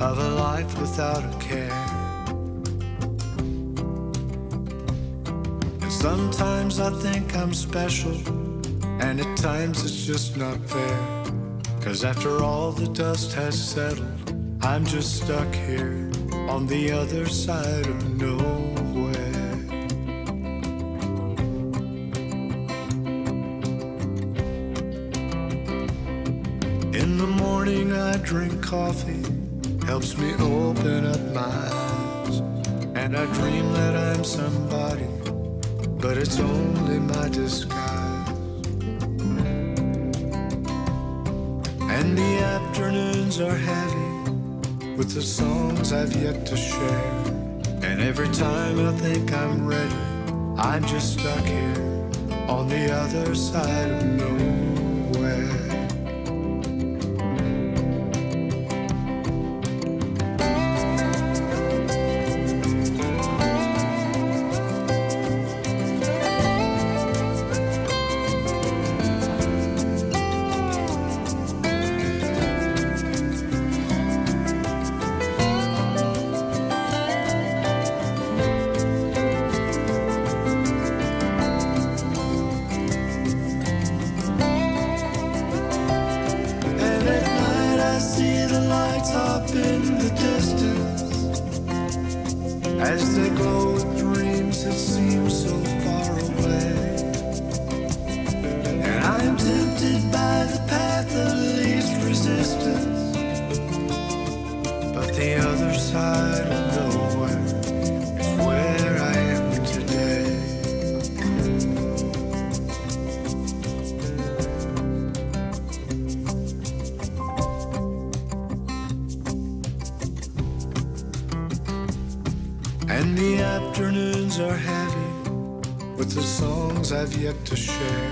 of a life without a care. And sometimes I think I'm special, and at times it's just not fair. 'Cause after all the dust has settled, I'm just stuck here on the other side of nowhere. In the morning I drink coffee, helps me open up my eyes. And I dream that I'm somebody, but it's only my disguise. And the afternoons are heavy with the songs I've yet to share. And every time I think I'm ready, I'm just stuck here on the other side of nowhere. In the distance, as they glow with dreams that seem so far away. And I'm tempted by the path of least resistance, but the other side of nowhere is where I am today. And the afternoons are heavy with the songs I've yet to share.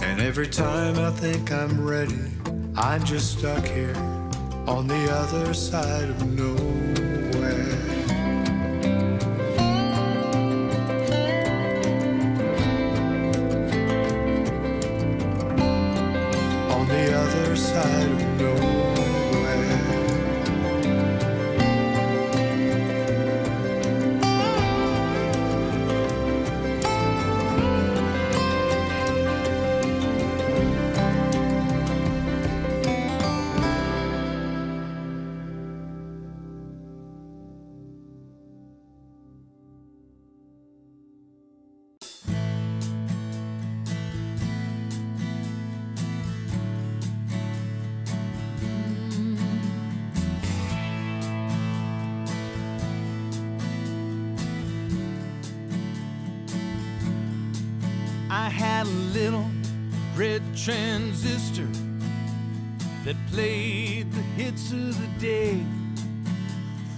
And every time I think I'm ready, I'm just stuck here on the other side of nowhere. On the other side of nowhere. I had a little red transistor that played the hits of the day.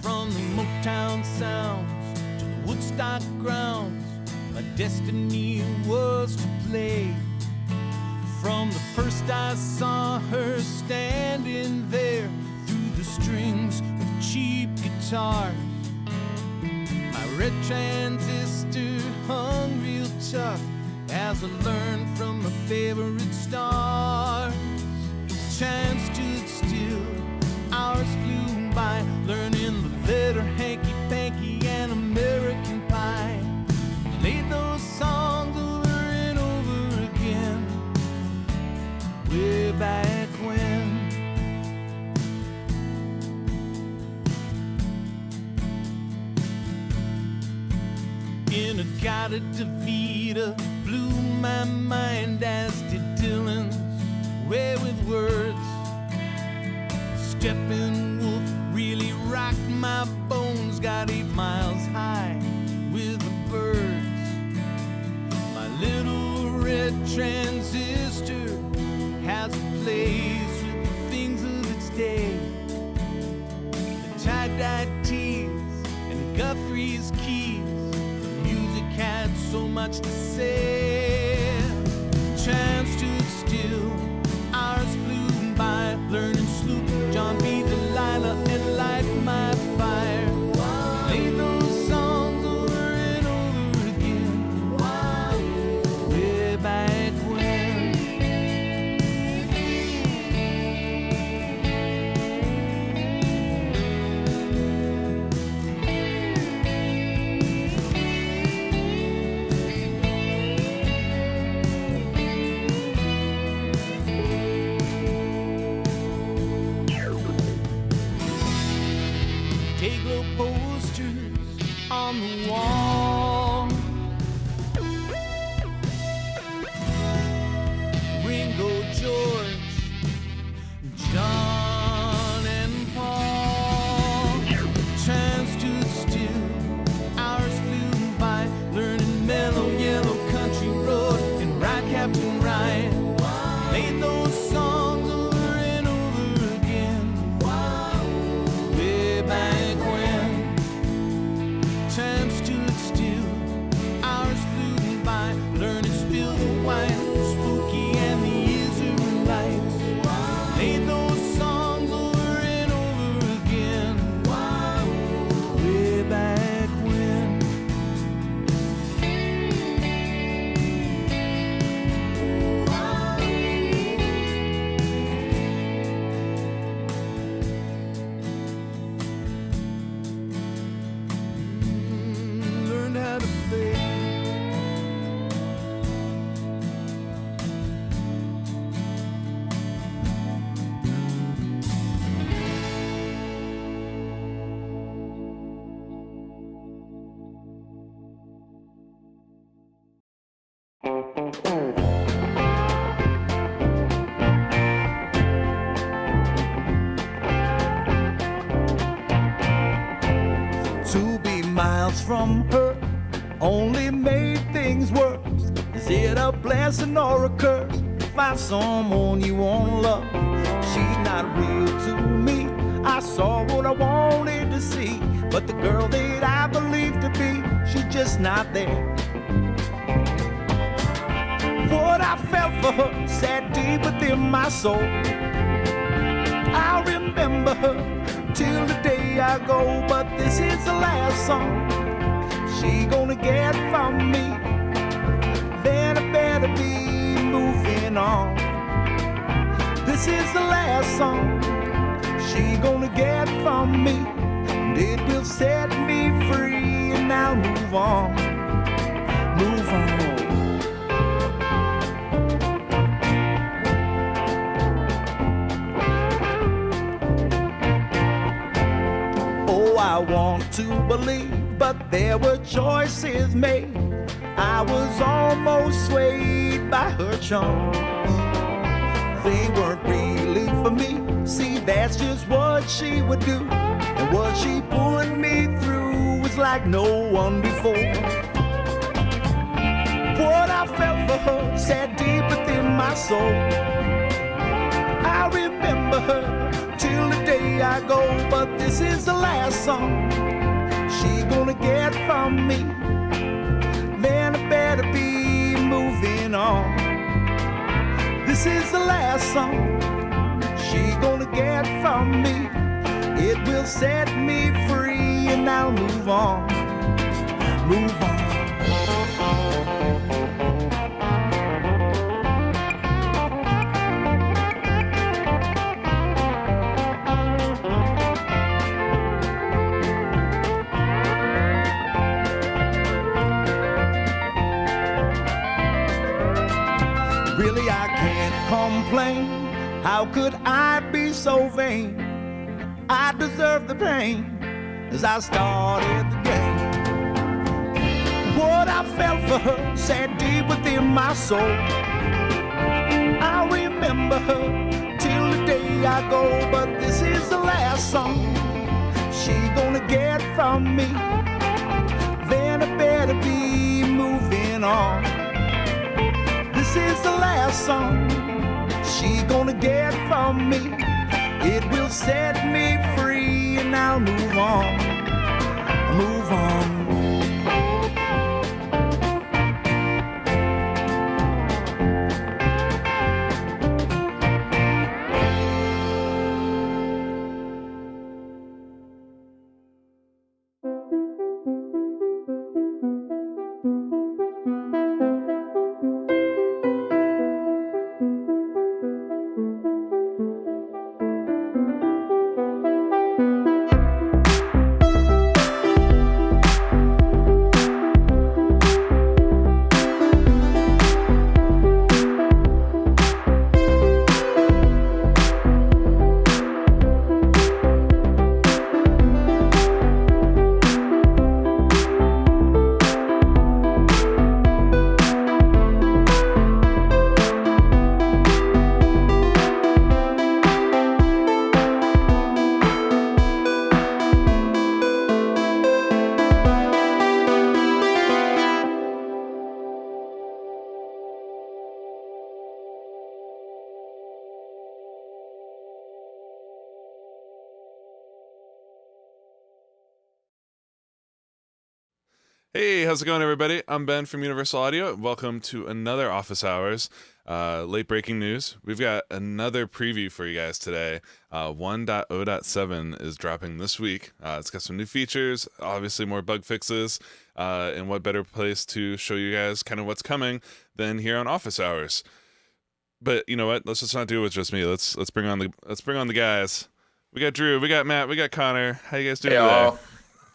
From the Motown sounds to the Woodstock grounds, my destiny was to play. From the first I saw her standing there through the strings of cheap guitars, my red transistor hung real tough as I learned from my favorite stars. Time stood still, hours flew by, learning the letter hanky-panky and American Pie. Played those songs over and over again, way back when. In-A-Gadda-Da-Vida blew my mind, as did Dylan's Way with Words. Steppenwolf really rocked my bones, got 8 miles high with the birds. My little red transistor has a place with the things of its day. The tie-dye tees and Guthrie's keys, the music had so much to say. Time stood still, hours flew by, learning Sloop, John B. Delilah, and Light My Fire. Play those songs over and over again, way back when. Take little posters on the wall. Ringo, George, John and Paul. Time stood still, hours flew by, learning mellow yellow country road and ride Captain Ryan. Made those songs over and over again. Way back when time stood still, hours flew by, learning spill the wine, Spooky and the Israelites. Made those songs over and over again. Way back when. Learned how to play. To be miles from her only made things worse. Is it a blessing or a curse to find someone you won't love? She's not real to me. I saw what I wanted to see, but the girl that I believed to be, she's just not there. What I felt for her sat deep within my soul. I'll remember her till the day I go, but this is the last song she gonna get from me. Then I better be moving on. This is the last song she gonna get from me, and it will set me free, and I'll move on, move on. I want to believe, but there were choices made. I was almost swayed by her charms. They weren't really for me. See, that's just what she would do, and what she put me through was like no one before. What I felt for her sat deep within my soul. I remember her till the day I go, but this is the last song she gonna get from me. Then I better be moving on. This is the last song she gonna get from me. It will set me free, and I'll move on, move on. Really, I can't complain. How could I be so vain? I deserve the pain as I started the game. What I felt for her sat deep within my soul. I remember her till the day I go, but this is the last song she gonna get from me. Then I better be moving on. This is the last song she gonna get from me. It will set me free, and I'll move on, move on. Hey, how's it going, everybody? I'm Ben from Universal Audio. Welcome to another Office Hours. Late breaking news. We've got another preview for you guys today. 1.0.7 is dropping this week. It's got some new features, obviously more bug fixes, and what better place to show you guys kind of what's coming than here on Office Hours. But you know what? Let's just not do it with just me. Let's bring on the guys. We got Drew, we got Matt, we got Connor. How you guys doing Hey, today? all.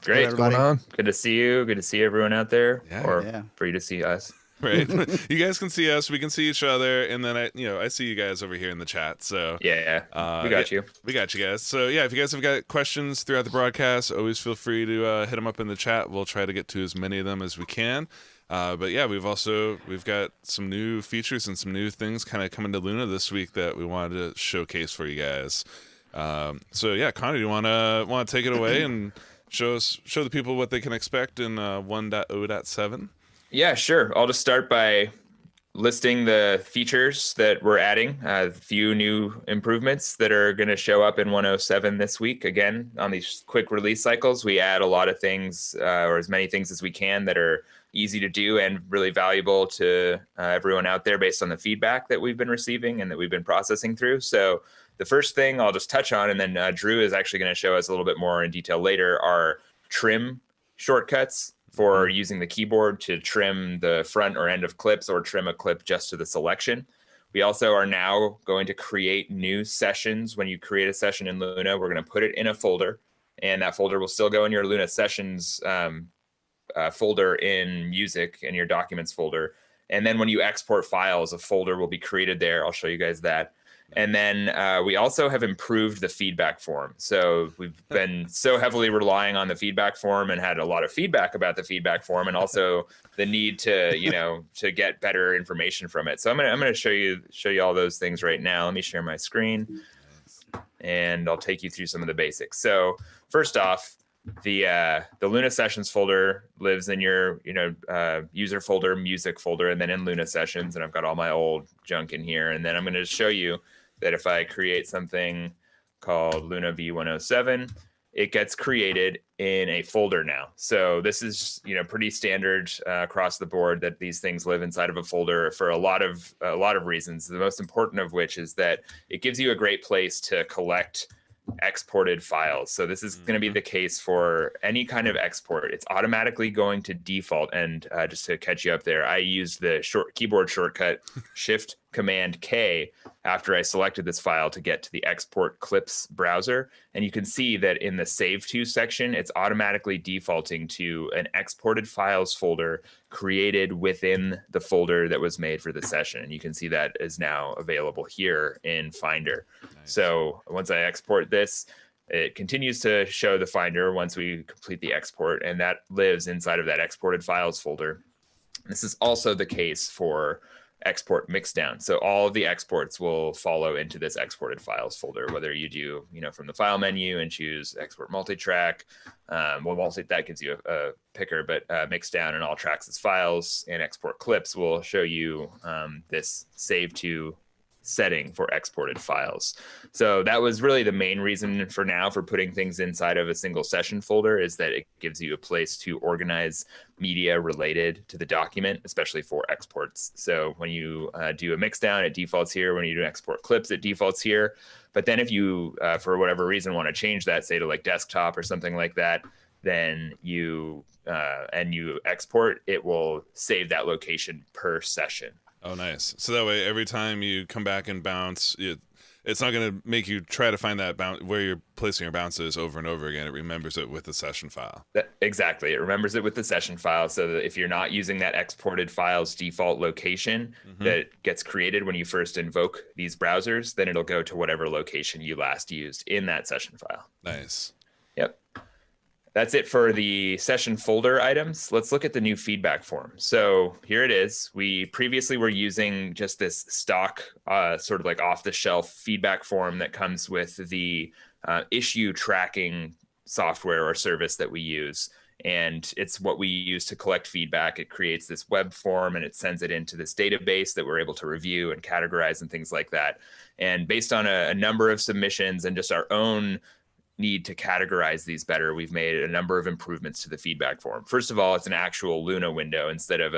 Great. What's going on? Good to see you. Good to see everyone out there, Yeah. or Yeah. for you to see us. Right? You guys can see us, we can see each other, and then I see you guys over here in the chat. So Yeah, we got you. we got you guys. So yeah, if you guys have got questions throughout the broadcast, always feel free to hit them up in the chat. We'll try to get to as many of them as we can. But yeah, we've got some new features and some new things kind of coming to Luna this week that we wanted to showcase for you guys. So yeah, Connor, do you want to take it away and show the people what they can expect in 1.0.7? Yeah, sure. I'll just start by listing the features that we're adding, a few new improvements that are going to show up in 107 this week. Again, on these quick release cycles, we add a lot of things, or as many things as we can, that are easy to do and really valuable to everyone out there based on the feedback that we've been receiving and that we've been processing through. So the first thing I'll just touch on, and then Drew is actually going to show us a little bit more in detail later, are trim shortcuts for using the keyboard to trim the front or end of clips or trim a clip just to the selection. We also are now going to create new sessions. When you create a session in Luna, we're going to put it in a folder, and that folder will still go in your Luna Sessions folder in Music, in your Documents folder. And then when you export files, a folder will be created there. I'll show you guys that. And then we also have improved the feedback form. So we've been so heavily relying on the feedback form and had a lot of feedback about the feedback form, and also the need to, to get better information from it. So I'm gonna show you all those things right now. Let me share my screen, and I'll take you through some of the basics. So first off, the Luna Sessions folder lives in your user folder, music folder, and then in Luna Sessions. And I've got all my old junk in here. And then I'm going to show you that if I create something called Luna V107, it gets created in a folder now. So this is pretty standard across the board, that these things live inside of a folder for a lot of reasons. The most important of which is that it gives you a great place to collect exported files. So this is going to be the case for any kind of export. It's automatically going to default. And just to catch you up there, I used the keyboard shortcut Shift Command K after I selected this file to get to the export clips browser. And you can see that in the save to section, it's automatically defaulting to an exported files folder created within the folder that was made for the session. And you can see that is now available here in Finder. Nice. So once I export this, it continues to show the Finder once we complete the export, and that lives inside of that exported files folder. This is also the case for export mixdown. So all of the exports will follow into this exported files folder, whether you do, from the file menu and choose export multitrack. That gives you a picker, but mixdown and all tracks as files, and export clips will show you this save to setting for exported files. So that was really the main reason for putting things inside of a single session folder, is that it gives you a place to organize media related to the document, especially for exports. So when you do a mixdown, it defaults here. When you do export clips, it defaults here. But then if you, for whatever reason, want to change that, say to like desktop or something like that, then you export, it will save that location per session. Oh, nice. So that way, every time you come back and bounce, it's not going to make you try to find that bounce where you're placing your bounces over and over again. It remembers it with the session file. Exactly. It remembers it with the session file. So that if you're not using that exported file's default location that gets created when you first invoke these browsers, then it'll go to whatever location you last used in that session file. Nice. Yep. That's it for the session folder items. Let's look at the new feedback form. So here it is. We previously were using just this stock, sort of like off-the-shelf feedback form that comes with the issue tracking software or service that we use. And it's what we use to collect feedback. It creates this web form and it sends it into this database that we're able to review and categorize and things like that. And based on a number of submissions and just our own need to categorize these better, we've made a number of improvements to the feedback form. First of all, it's an actual Luna window instead of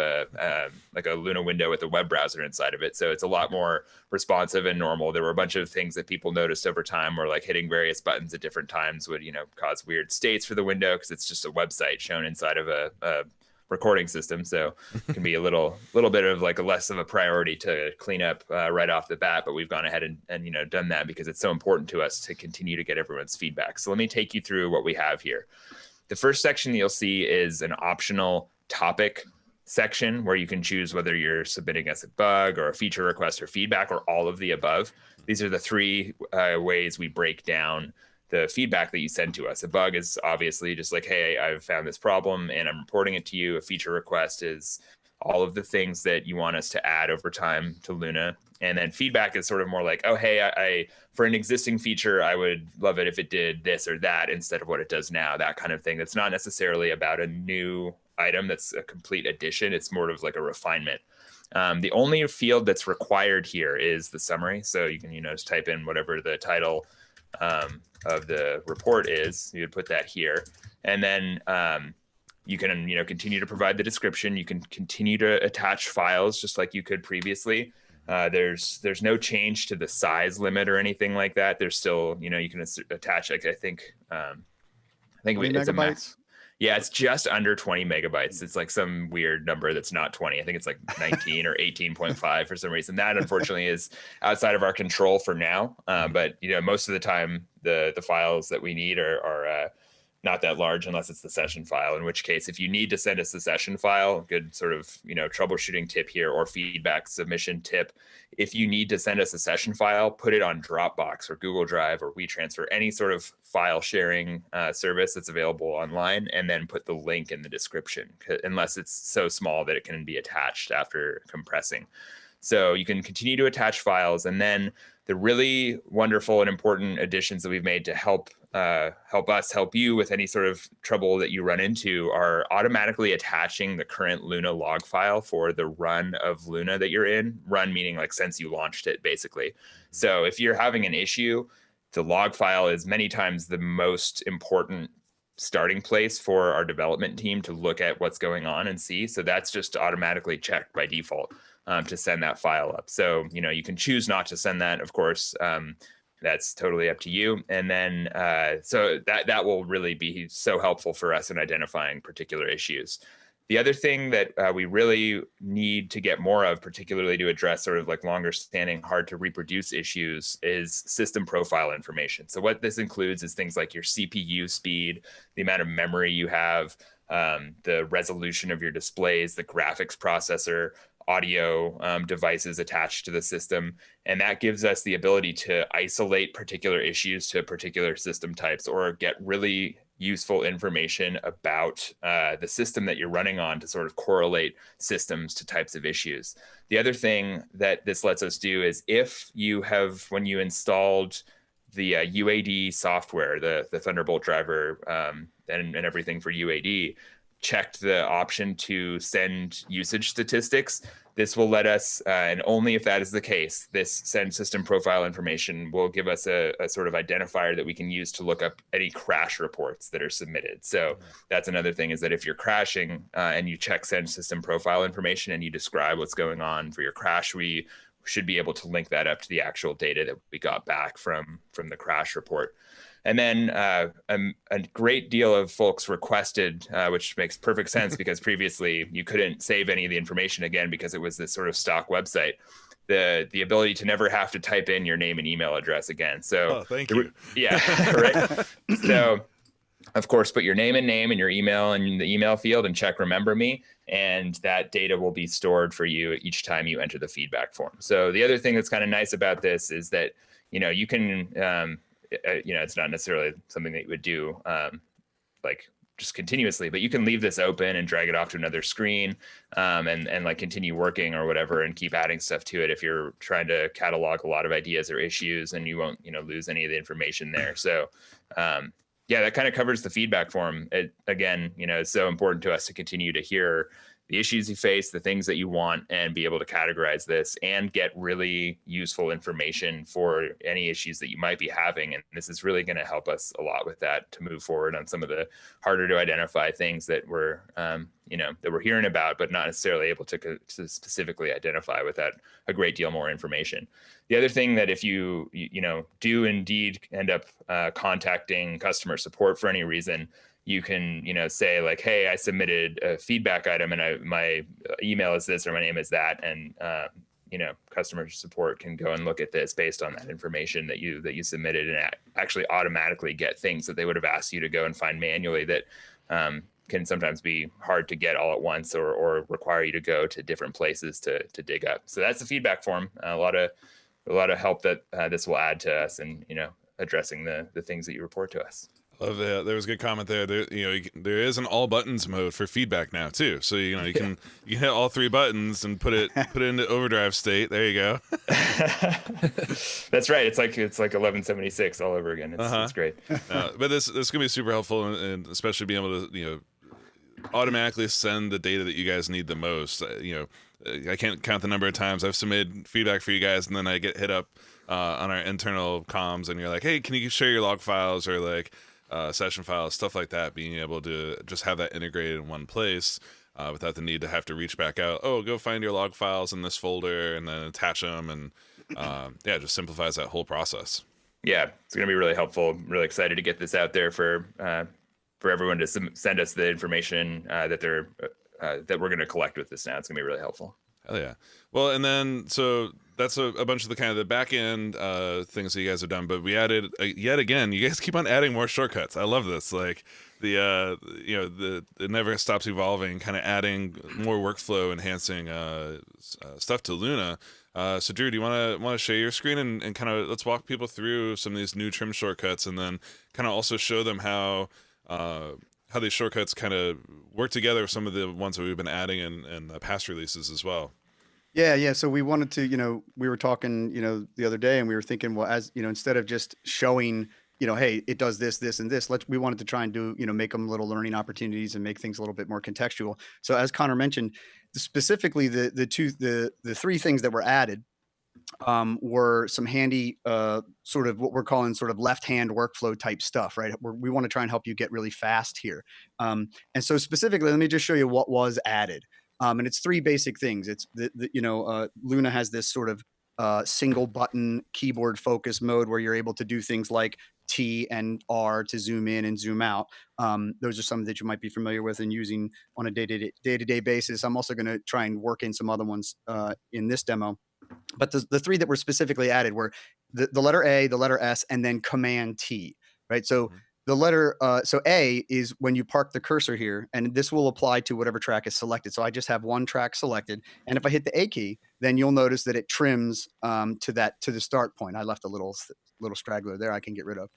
like a Luna window with a web browser inside of it. So it's a lot more responsive and normal. There were a bunch of things that people noticed over time where like hitting various buttons at different times would, cause weird states for the window because it's just a website shown inside of a recording system. So it can be a little bit of like a less of a priority to clean up right off the bat, but we've gone ahead and done that because it's so important to us to continue to get everyone's feedback. So let me take you through what we have here. The first section you'll see is an optional topic section where you can choose whether you're submitting us a bug or a feature request or feedback or all of the above. These are the three ways we break down the feedback that you send to us. A bug is obviously just like, hey, I've found this problem and I'm reporting it to you. A feature request is all of the things that you want us to add over time to Luna. And then feedback is sort of more like, oh, hey, I for an existing feature, I would love it if it did this or that instead of what it does now, that kind of thing. That's not necessarily about a new item that's a complete addition. It's more of like a refinement. The only field that's required here is the summary. So you can, just type in whatever the title of the report is. You would put that here, and then you can continue to provide the description. You can continue to attach files just like you could previously. There's no change to the size limit or anything like that. There's still you can attach like I think it's a max. Yeah, it's just under 20 megabytes. It's like some weird number that's not 20. I think it's like 19 or 18.5 for some reason. That unfortunately is outside of our control for now. But most of the time, the files that we need are not that large unless it's the session file. In which case, if you need to send us the session file, good sort of troubleshooting tip here or feedback submission tip. If you need to send us a session file, put it on Dropbox or Google Drive or WeTransfer, any sort of file sharing service that's available online, and then put the link in the description, unless it's so small that it can be attached after compressing. So you can continue to attach files, and then the really wonderful and important additions that we've made to help us help you with any sort of trouble that you run into are automatically attaching the current Luna log file for the run of Luna that you're in. Run meaning like since you launched it, basically. So if you're having an issue, the log file is many times the most important starting place for our development team to look at what's going on and see. So that's just automatically checked by default to send that file up. So, you can choose not to send that, of course. That's totally up to you. And then so that will really be so helpful for us in identifying particular issues. The other thing that we really need to get more of, particularly to address sort of like longer standing, hard to reproduce issues, is system profile information. So what this includes is things like your CPU speed, the amount of memory you have, the resolution of your displays, the graphics processor, audio devices attached to the system. And that gives us the ability to isolate particular issues to particular system types or get really useful information about the system that you're running on to sort of correlate systems to types of issues. The other thing that this lets us do is if you have, when you installed the UAD software, the Thunderbolt driver and everything for UAD, checked the option to send usage statistics, this will let us, and only if that is the case, this send system profile information will give us a sort of identifier that we can use to look up any crash reports that are submitted. So that's another thing, is that if you're crashing and you check send system profile information and you describe what's going on for your crash, we should be able to link that up to the actual data that we got back from the crash report. And then a great deal of folks requested, which makes perfect sense because previously you couldn't save any of the information again because it was this sort of stock website, the ability to never have to type in your name and email address again. So thank you. Yeah, right. So of course, put your name and your email in the email field and check remember me. And that data will be stored for you each time you enter the feedback form. So the other thing that's kind of nice about this is that, you can, it's not necessarily something that you would do like just continuously, but you can leave this open and drag it off to another screen and like continue working or whatever and keep adding stuff to it if you're trying to catalog a lot of ideas or issues, and you won't, lose any of the information there. So yeah, that kind of covers the feedback form. It, again, is so important to us to continue to hear the issues you face, the things that you want, and be able to categorize this and get really useful information for any issues that you might be having. And this is really going to help us a lot with that to move forward on some of the harder to identify things that we're, that we're hearing about, but not necessarily able to specifically identify without a great deal more information. The other thing that if you do indeed end up contacting customer support for any reason, you can, say like, hey, I submitted a feedback item and my email is this or my name is that. And, customer support can go and look at this based on that information that you submitted and actually automatically get things that they would have asked you to go and find manually that can sometimes be hard to get all at once or require you to go to different places to dig up. So that's the feedback form. A lot of help that this will add to us and, addressing the things that you report to us. Love that. There was a good comment there. There is an all buttons mode for feedback now too. So you can hit all 3 buttons and put it into overdrive state. There you go. That's right. It's like 1176 all over again. It's great. But this gonna be super helpful, and especially being able to automatically send the data that you guys need the most. I can't count the number of times I've submitted feedback for you guys, and then I get hit up on our internal comms, and you're like, hey, can you share your log files or like session files, stuff like that, being able to just have that integrated in one place without the need to have to reach back out. Oh, go find your log files in this folder and then attach them. And it just simplifies that whole process. Yeah, it's going to be really helpful. I'm really excited to get this out there for everyone to send us the information that we're going to collect with this now. It's going to be really helpful. Hell yeah. Well, and then, so that's a bunch of the kind of the back end things that you guys have done, but we added yet again, you guys keep on adding more shortcuts. I love this. Like it never stops evolving, kind of adding more workflow, enhancing stuff to Luna. So Drew, do you want to share your screen and kind of let's walk people through some of these new trim shortcuts, and then kind of also show them how these shortcuts kind of work together with some of the ones that we've been adding in past releases as well. Yeah. So we wanted to, we were talking, the other day, and we were thinking, well, as instead of just showing, hey, it does this, this, and this, we wanted to try and do, make them little learning opportunities and make things a little bit more contextual. So as Connor mentioned, specifically the 3 things that were added were some handy sort of what we're calling sort of left-hand workflow type stuff, right? We want to try and help you get really fast here. And so specifically, let me just show you what was added. And it's 3 basic things. It's Luna has this sort of single button keyboard focus mode where you're able to do things like T and R to zoom in and zoom out. Those are some that you might be familiar with and using on a day-to-day basis. I'm also going to try and work in some other ones in this demo. But the 3 that were specifically added were the letter A, the letter S, and then Command T, right? So the letter, so A is when you park the cursor here, and this will apply to whatever track is selected. So I just have one track selected, and if I hit the A key, then you'll notice that it trims to the start point. I left a little straggler there I can get rid of.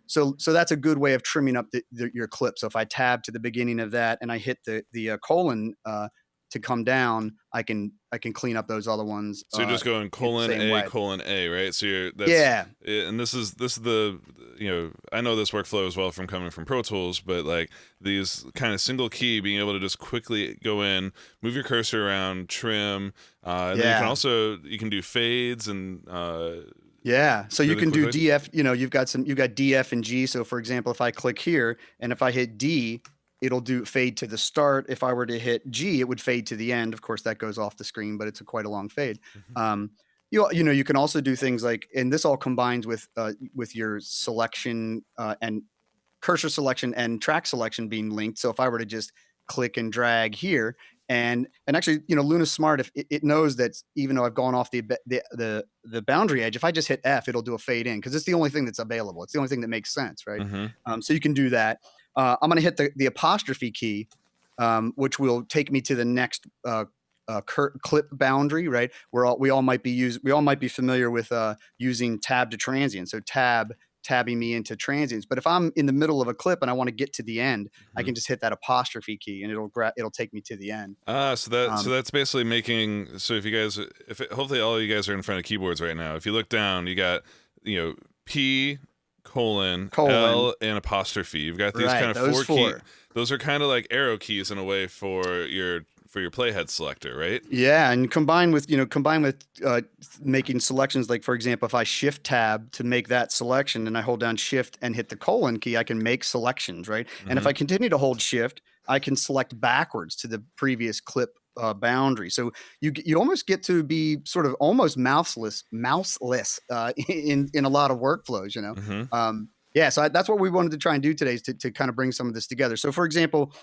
So that's a good way of trimming up your clip. So if I tab to the beginning of that and I hit the colon to come down, I can clean up those other ones. So you're just going colon A, right? So and this is the I know this workflow as well from coming from Pro Tools, but like these kind of single key, being able to just quickly go in, move your cursor around, trim, and then you can do fades and so really you can do DF. You've got DF and G. So for example, if I click here and if I hit D, it'll do fade to the start. If I were to hit G, it would fade to the end. Of course, that goes off the screen, but it's quite a long fade. You can also do things like, and this all combines with your selection and cursor selection and track selection being linked. So if I were to just click and drag here, and actually, Luna's smart. If it knows that even though I've gone off the boundary edge, if I just hit F, it'll do a fade in because it's the only thing that's available. It's the only thing that makes sense, right? So you can do that. I'm going to hit the apostrophe key, which will take me to the next clip boundary, right? We all might be familiar with using tab to transient. So tabbing me into transients. But if I'm in the middle of a clip and I want to get to the end, I can just hit that apostrophe key and it'll take me to the end. So that's basically making, so if you guys, hopefully all of you guys are in front of keyboards right now. If you look down, you got, P, colon, L, and apostrophe. You've got these kind of 4 keys. Those are kind of like arrow keys in a way for your for your playhead selector, right? Yeah, and combined with making selections, like for example, if I shift tab to make that selection and I hold down shift and hit the colon key, I can make selections, right? And if I continue to hold shift, I can select backwards to the previous clip boundary. So you almost get to be sort of almost mouseless in a lot of workflows, you know. Mm-hmm. Yeah, so that's what we wanted to try and do today, is to kind of bring some of this together. So for example,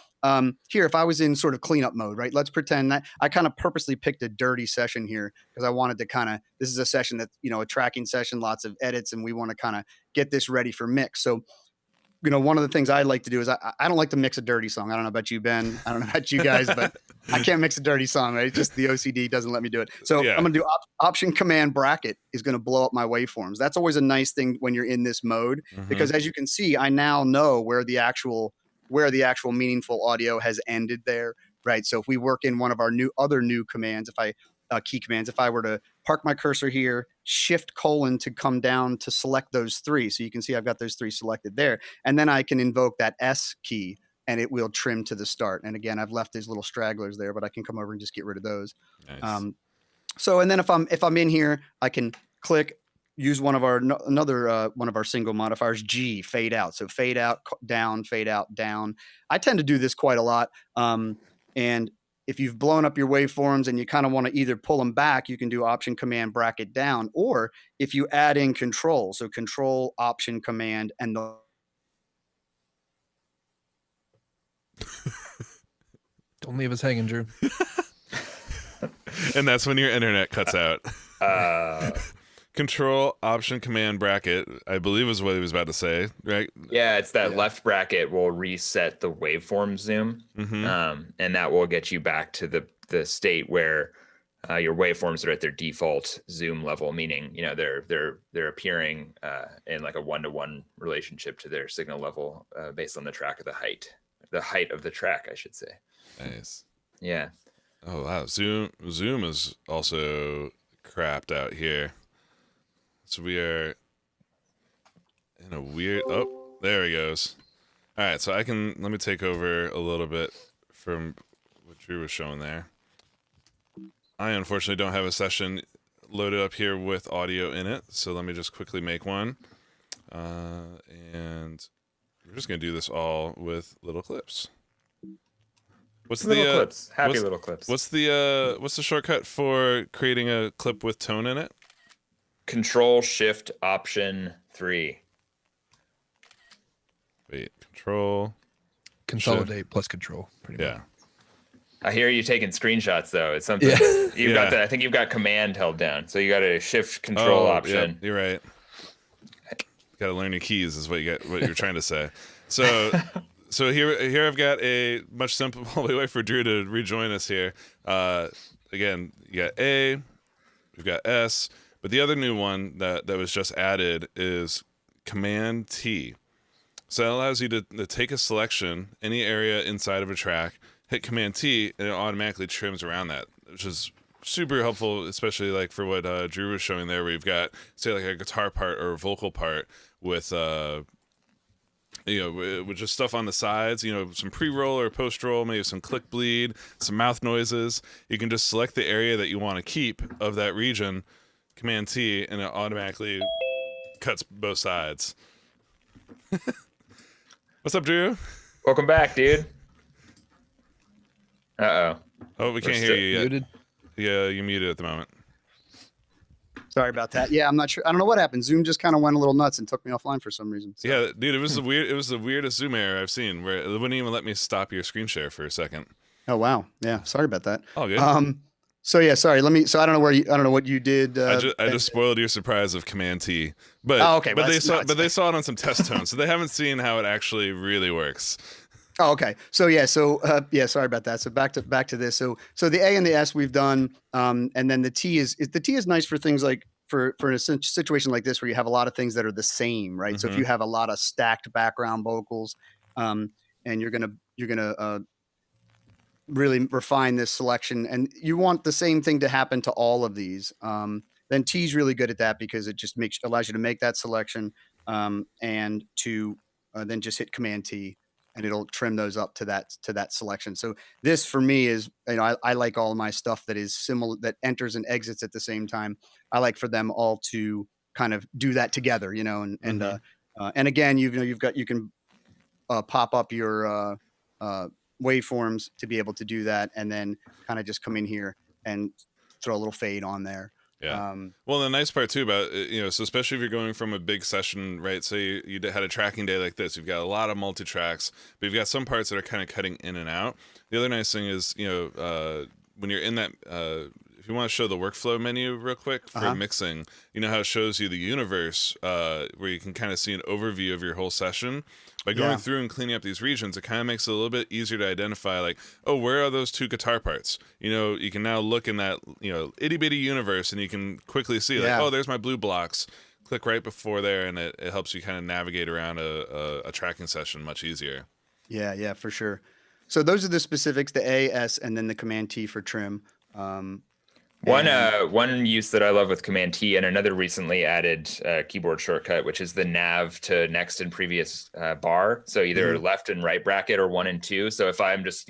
here, if I was in sort of cleanup mode, right? Let's pretend that I kind of purposely picked a dirty session here because I wanted to this is a session that, a tracking session, lots of edits, and we want to kind of get this ready for mix. So, one of the things I like to do is I don't like to mix a dirty song. I don't know about you, Ben. I don't know about you guys, but I can't mix a dirty song, right? It's just the OCD doesn't let me do it. So Yeah. I'm going to do option command bracket is going to blow up my waveforms. That's always a nice thing when you're in this mode, because as you can see, I now know where the actual meaningful audio has ended there, right? So if we work in one of our other new commands, key commands, if I were to park my cursor here, shift colon to come down to select those three. So you can see I've got those three selected there. And then I can invoke that S key and it will trim to the start. And again, I've left these little stragglers there, but I can come over and just get rid of those. Nice. And then if I'm in here, I can use one of our single modifiers, G, fade out. So fade out, down, fade out, down. I tend to do this quite a lot. And if you've blown up your waveforms and you kind of want to either pull them back, you can do option command bracket down, or if you add in control, so control option command and the Don't leave us hanging, Drew. And that's when your internet cuts out. Control option command bracket, I believe is what he was about to say, right? Yeah, it's that left bracket will reset the waveform zoom, and that will get you back to the state where your waveforms are at their default zoom level, meaning they're appearing in like a 1-to-1 relationship to their signal level based on the height of the track, I should say. Nice. Yeah. Oh wow, Zoom is also crapped out here. So we are in a weird. Oh, there he goes. All right, so let me take over a little bit from what Drew was showing there. I unfortunately don't have a session loaded up here with audio in it, so let me just quickly make one. And we're just gonna do this all with little clips. What's Little the clips? Happy what's- little clips. What's the shortcut for creating a clip with tone in it? Control Shift Option 3. Wait, control. Consolidate plus control, pretty Yeah. much. I hear you taking screenshots though. It's something you've got that. I think you've got Command held down, so you got a Shift Control option. Yep, you're right. Got to learn your keys, is what you're trying to say. So, here I've got a much simpler way for Drew to rejoin us here. Again, you got A, we've got S, but the other new one that was just added is Command T. So that allows you to take a selection, any area inside of a track, hit Command T, and it automatically trims around that, which is super helpful, especially like for what Drew was showing there, where you've got, say, like a guitar part or a vocal part with with just stuff on the sides, some pre-roll or post-roll, maybe some click bleed, some mouth noises. You can just select the area that you want to keep of that region, Command T, and it automatically cuts both sides. What's up, Drew? Welcome back, dude. Uh-oh. Oh, we can't We're hear still you yet. Muted. Yeah, you're muted at the moment. Sorry about that. Yeah, I'm not sure. I don't know what happened. Zoom just kind of went a little nuts and took me offline for some reason. So. Yeah, dude, it was the weirdest Zoom error I've seen, where it wouldn't even let me stop your screen share for a second. Oh wow. Yeah. Sorry about that. Oh, good. So yeah, sorry. So I don't know what you did. I just spoiled your surprise of Command T, but okay, but well, they saw it on some test tones, so they haven't seen how it actually really works. Oh, okay. So yeah. Sorry about that. So back to this. So the A and the S we've done, and then the T is nice for things like for a situation like this where you have a lot of things that are the same, right? So if you have a lot of stacked background vocals, and you're gonna really refine this selection, and you want the same thing to happen to all of these, then T's really good at that because it just allows you to make that selection, and to then just hit Command T. and it'll trim those up to that selection. So this for me is, I like all of my stuff that is similar, that enters and exits at the same time. I like for them all to kind of do that together, and again, you can pop up your waveforms to be able to do that, and then kind of just come in here and throw a little fade on there. Yeah. Well, the nice part too about so especially if you're going from a big session, right? So you had a tracking day like this, you've got a lot of multi tracks, but you've got some parts that are kind of cutting in and out. The other nice thing is, when you're in that, if you want to show the workflow menu real quick for mixing, you know how it shows you the universe, where you can kind of see an overview of your whole session. By going through and cleaning up these regions, it kind of makes it a little bit easier to identify, like, oh, where are those 2 guitar parts? You can now look in that, itty bitty universe, and you can quickly see, like, oh, there's my blue blocks. Click right before there, and it helps you kind of navigate around a tracking session much easier. Yeah, for sure. So those are the specifics: the A, S, and then the Command T for trim. One use that I love with Command T, and another recently added keyboard shortcut, which is the nav to next and previous bar. So either left and right bracket or 1 and 2. So if I'm just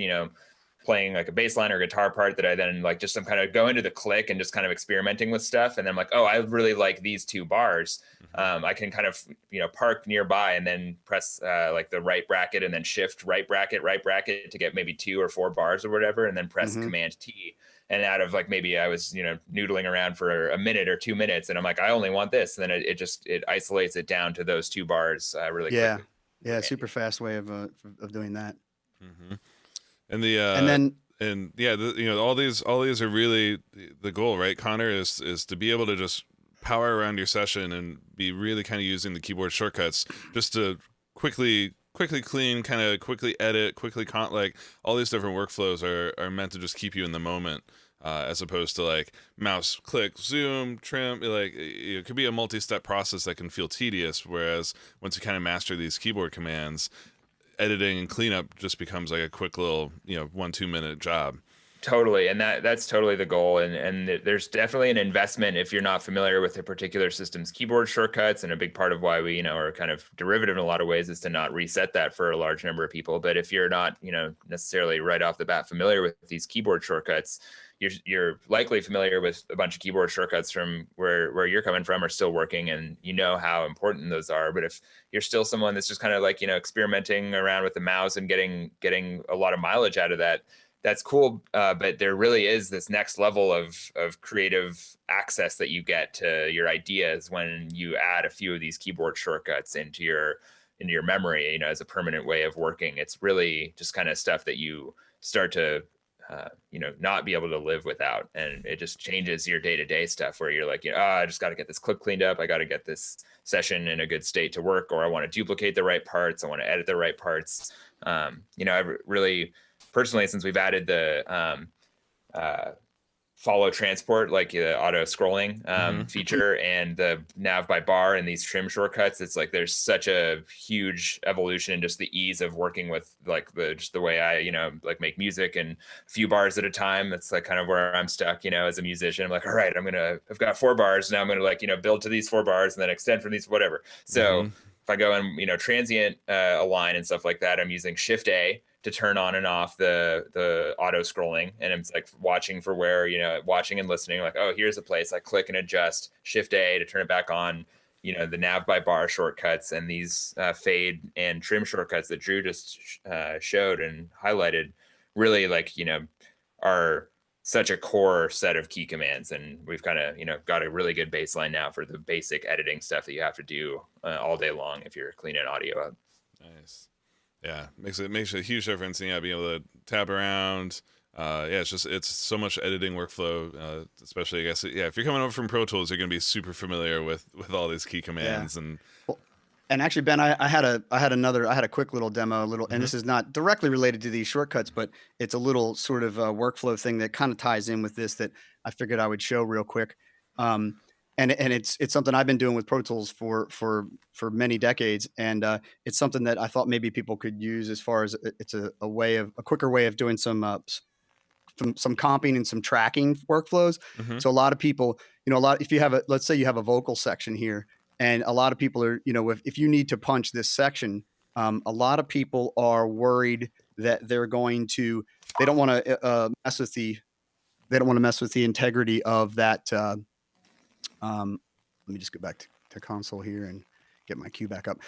playing like a bass line or guitar part that I then like just some kind of go into the click and just kind of experimenting with stuff, and then I'm like, oh, I really like these 2 bars. I can kind of park nearby and then press like the right bracket and then shift right bracket to get maybe 2 or 4 bars or whatever, and then press Command T. And out of like, maybe I was, noodling around for a minute or 2 minutes, and I'm like, I only want this. And then it isolates it down to those 2 bars really quickly. Yeah. Super fast way of doing that. And all these are really the goal, right, Connor, is to be able to just power around your session and be really kind of using the keyboard shortcuts just to quickly clean, kind of quickly edit, like all these different workflows are meant to just keep you in the moment, as opposed to like mouse click, zoom, trim. Like it could be a multi-step process that can feel tedious, whereas once you kind of master these keyboard commands, editing and cleanup just becomes like a quick little 1-2 minute job. Totally. And that's totally the goal. And there's definitely an investment if you're not familiar with a particular system's keyboard shortcuts. And a big part of why we, are kind of derivative in a lot of ways is to not reset that for a large number of people. But if you're not, necessarily right off the bat familiar with these keyboard shortcuts, you're likely familiar with a bunch of keyboard shortcuts from where you're coming from are still working, and how important those are. But if you're still someone that's just kind of like, experimenting around with the mouse and getting a lot of mileage out of that, that's cool. But there really is this next level of creative access that you get to your ideas when you add a few of these keyboard shortcuts into your memory, as a permanent way of working. It's really just kind of stuff that you start to not be able to live without. And it just changes your day-to-day stuff where you're like, I just got to get this clip cleaned up. I got to get this session in a good state to work, or I want to duplicate the right parts. I want to edit the right parts. I really personally, since we've added the follow transport, like the auto scrolling feature, and the nav by bar and these trim shortcuts, it's like there's such a huge evolution in just the ease of working with like the way I like make music, and a few bars at a time. That's like kind of where I'm stuck as a musician. I'm like, all right, I've got 4 bars now, I'm gonna like build to these 4 bars and then extend from these, whatever. So if I go and transient align and stuff like that, I'm using Shift A to turn on and off the auto scrolling, and I'm like watching for where watching and listening, like, oh, here's a place. I click and adjust, Shift A to turn it back on. The nav by bar shortcuts and these fade and trim shortcuts that Drew just showed and highlighted really are such a core set of key commands. And we've kind of got a really good baseline now for the basic editing stuff that you have to do all day long if you're cleaning audio up. Nice. Yeah, makes a huge difference. And being able to tap around. It's so much editing workflow, especially, I guess, if you're coming over from Pro Tools, you're going to be super familiar with all these key commands. And actually, Ben, I had a quick little demo, and this is not directly related to these shortcuts, but it's a little sort of workflow thing that kind of ties in with this that I figured I would show real quick. And it's something I've been doing with Pro Tools for many decades, and it's something that I thought maybe people could use as far as it's a quicker way of doing some comping and some tracking workflows. So a lot of people, if you let's say you have a vocal section here, and a lot of people are, if you need to punch this section, A lot of people are worried that they don't want to mess with the integrity of that. Let me just go back to console here and get my cue back up.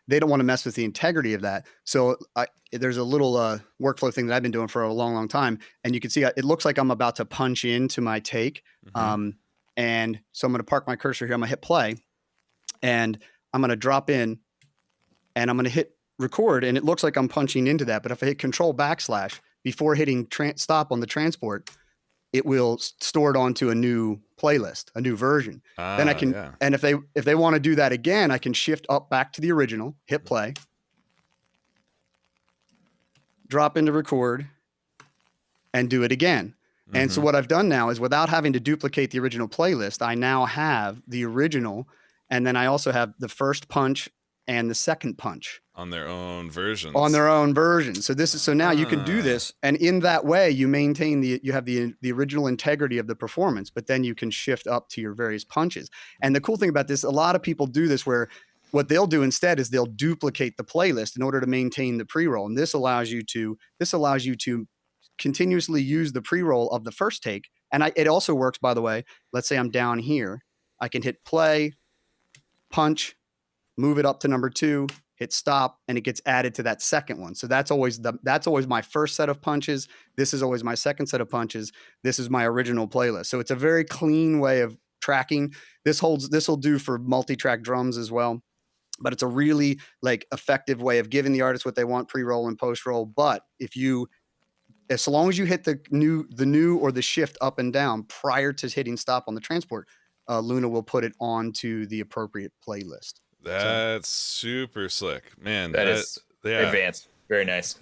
They don't want to mess with the integrity of that. So there's a little workflow thing that I've been doing for a long, long time. And you can see it looks like I'm about to punch into my take. And so I'm going to park my cursor here. I'm going to hit play and I'm going to drop in and I'm going to hit record. And it looks like I'm punching into that. But if I hit Control / before hitting stop on the transport, it will store it onto a new playlist, a new version. Then I can, and if they want to do that again, I can shift up back to the original, hit play, drop into record, and do it again. And so what I've done now is, without having to duplicate the original playlist, I now have the original, and then I also have the first punch and the second punch on their own versions. So now you can do this, and in that way you maintain you have the original integrity of the performance, but then you can shift up to your various punches. And the cool thing about this, a lot of people do this, where what they'll do instead is they'll duplicate the playlist in order to maintain the pre-roll. And this allows you to continuously use the pre-roll of the first take. And it also works, by the way. Let's say I'm down here, I can hit play, punch, move it up to number 2, hit stop, and it gets added to that second one. So that's always my first set of punches. This is always my second set of punches. This is my original playlist. So it's a very clean way of tracking. This will do for multi-track drums as well. But it's a really effective way of giving the artist what they want pre-roll and post-roll. But as long as you hit the new or the shift up and down prior to hitting stop on the transport, Luna will put it onto the appropriate playlist. That's super slick, man. That is advanced. Very nice.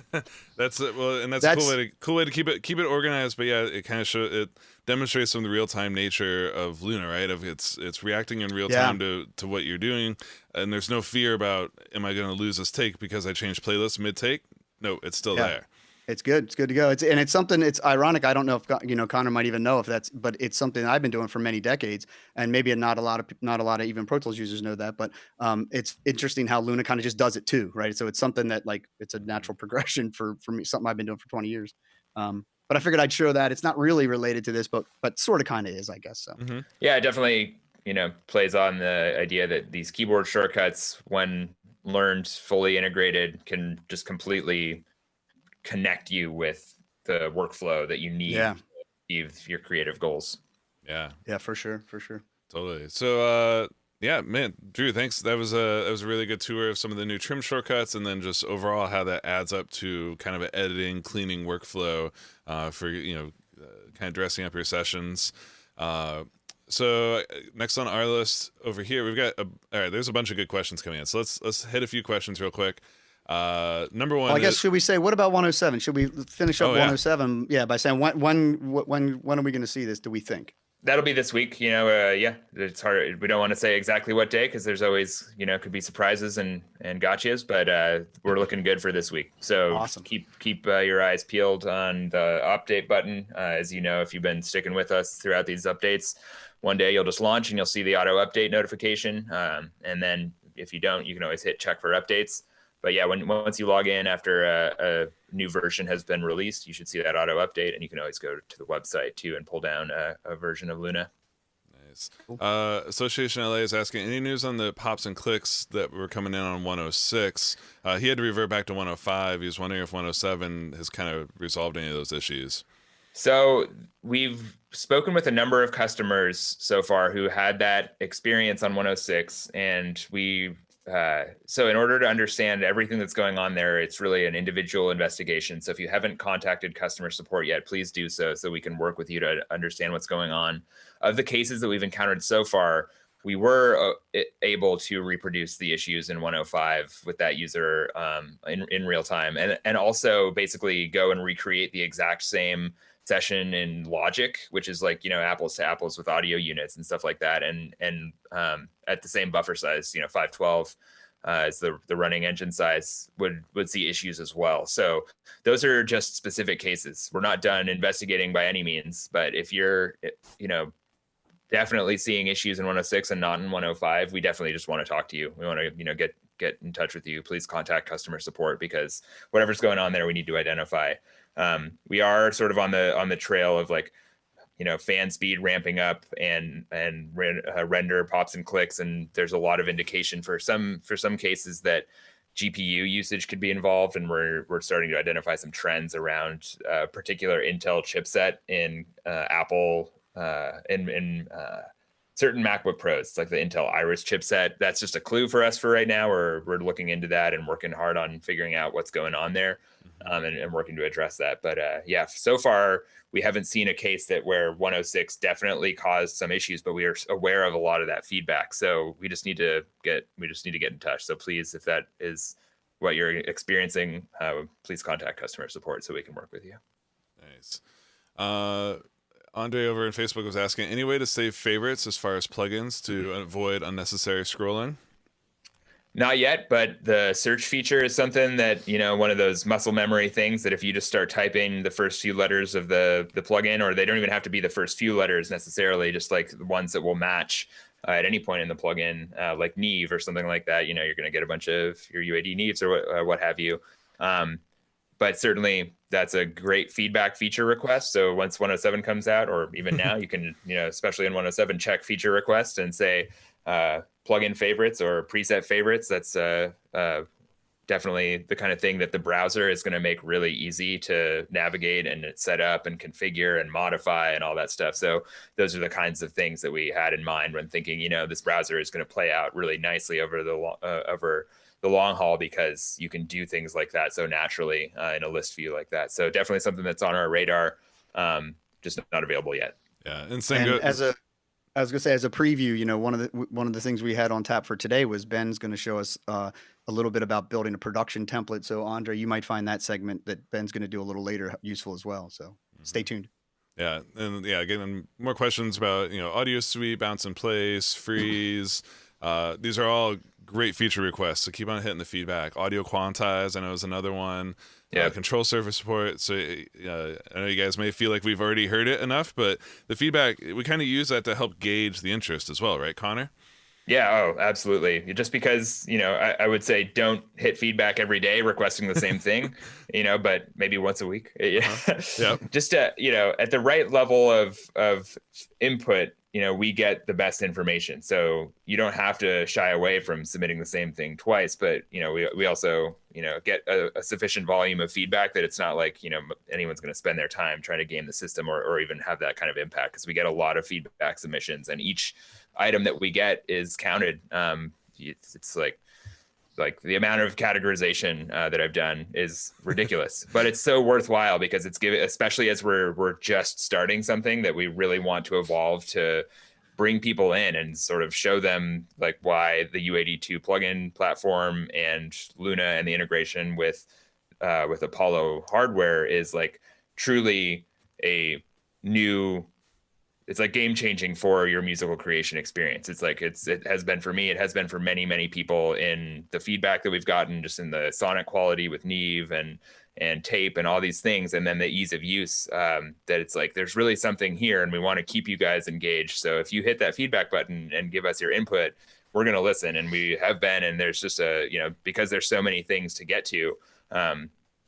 That's a cool way to keep it organized. But yeah, it kind of it demonstrates some of the real time nature of Luna, right? Of it's reacting in real time to what you're doing, and there's no fear about, am I going to lose this take because I changed playlist mid take? No, it's still there. It's good. It's good to go. It's something. It's ironic. I don't know if Connor might even know but it's something I've been doing for many decades, and maybe not a lot of even Pro Tools users know that. But it's interesting how Luna kind of just does it too, right? So it's something that it's a natural progression for me. Something I've been doing for 20 years. But I figured I'd show that. It's not really related to this, but sort of kind of is, I guess. So yeah, it definitely plays on the idea that these keyboard shortcuts, when learned fully integrated, can just completely connect you with the workflow that you need to achieve your creative goals. Yeah, for sure. Totally. So yeah, man, Drew, thanks. That was a really good tour of some of the new trim shortcuts, and then just overall how that adds up to kind of an editing, cleaning workflow for kind of dressing up your sessions. So next on our list over here, we've got all right, there's a bunch of good questions coming in, so let's hit a few questions real quick. Number one, I guess, should we say, what about 107? Should we finish up 107? Yeah, by saying when are we going to see this, do we think? That'll be this week. It's hard. We don't want to say exactly what day, because there's always, could be surprises and gotchas, but we're looking good for this week. So awesome. Keep your eyes peeled on the update button. As you know, if you've been sticking with us throughout these updates, one day you'll just launch and you'll see the auto update notification. And then if you don't, you can always hit check for updates. But yeah, once you log in after a new version has been released, you should see that auto update, and you can always go to the website too and pull down a version of Luna. Nice. Cool. Association LA is asking, any news on the pops and clicks that were coming in on 106? He had to revert back to 105. He was wondering if 107 has kind of resolved any of those issues. So we've spoken with a number of customers so far who had that experience on 106, and so in order to understand everything that's going on there, it's really an individual investigation. So if you haven't contacted customer support yet, please do so we can work with you to understand what's going on. Of the cases that we've encountered so far, we were able to reproduce the issues in 105 with that user in real time, and also basically go and recreate the exact same session in Logic, which is apples to apples with audio units and stuff like that, and at the same buffer size, 512 as the running engine size, would see issues as well. So those are just specific cases. We're not done investigating by any means, but if you're definitely seeing issues in 106 and not in 105, we definitely just want to talk to you. We want to get get in touch with you, please contact customer support, because whatever's going on there, we need to identify. We are sort of on the trail of like, fan speed ramping up and render pops and clicks, and there's a lot of indication for some cases that GPU usage could be involved, and we're starting to identify some trends around a particular Intel chipset in Apple in certain MacBook Pros. It's like the Intel Iris chipset. That's just a clue for us for right now. We're looking into that and working hard on figuring out what's going on there, and working to address that. But so far we haven't seen a case where 106 definitely caused some issues, but we are aware of a lot of that feedback. So we just need to get in touch. So please, if that is what you're experiencing, please contact customer support so we can work with you. Nice. Andre over on Facebook was asking, any way to save favorites as far as plugins to avoid unnecessary scrolling? Not yet, but the search feature is something that, one of those muscle memory things that if you just start typing the first few letters of the plugin, or they don't even have to be the first few letters necessarily, just like the ones that will match at any point in the plugin, like Neve or something like that, you're going to get a bunch of your UAD Neves or what have you. But certainly that's a great feedback feature request. So once 107 comes out, or even now, you can, especially in 107, check feature request and say, plugin favorites or preset favorites. That's definitely the kind of thing that the browser is going to make really easy to navigate and set up and configure and modify and all that stuff. So those are the kinds of things that we had in mind when thinking, this browser is going to play out really nicely over the long haul, because you can do things like that so naturally in a list view like that. So definitely something that's on our radar, just not available yet. Yeah, I was gonna say, as a preview, one of the things we had on tap for today was Ben's going to show us a little bit about building a production template. So Andre, you might find that segment that Ben's going to do a little later useful as well. So stay tuned. Yeah, and getting more questions about audio sweep, bounce in place, freeze. These are all great feature requests. So keep on hitting the feedback. Audio quantize, I know, is another one. Yeah, control surface support. So I know you guys may feel like we've already heard it enough, but the feedback, we kind of use that to help gauge the interest as well, right, Connor? Yeah, oh, absolutely. Just because, I would say don't hit feedback every day requesting the same thing, but maybe once a week. Yeah. Just, at the right level of input, we get the best information. So you don't have to shy away from submitting the same thing twice, but, we also, get a sufficient volume of feedback that it's not like, anyone's going to spend their time trying to game the system or even have that kind of impact, because we get a lot of feedback submissions, and each item that we get is counted. It's like the amount of categorization that I've done is ridiculous, but it's so worthwhile because it's especially as we're just starting something that we really want to evolve to bring people in and sort of show them like why the UAD2 plugin platform and Luna and the integration with Apollo hardware is like truly a new. It's like game changing for your musical creation experience. It's like it has been for me. It has been for many, many people in the feedback that we've gotten, just in the sonic quality with Neve and tape and all these things, and then the ease of use. That it's like there's really something here, and we want to keep you guys engaged. So if you hit that feedback button and give us your input, we're going to listen, and we have been. And there's just because there's so many things to get to.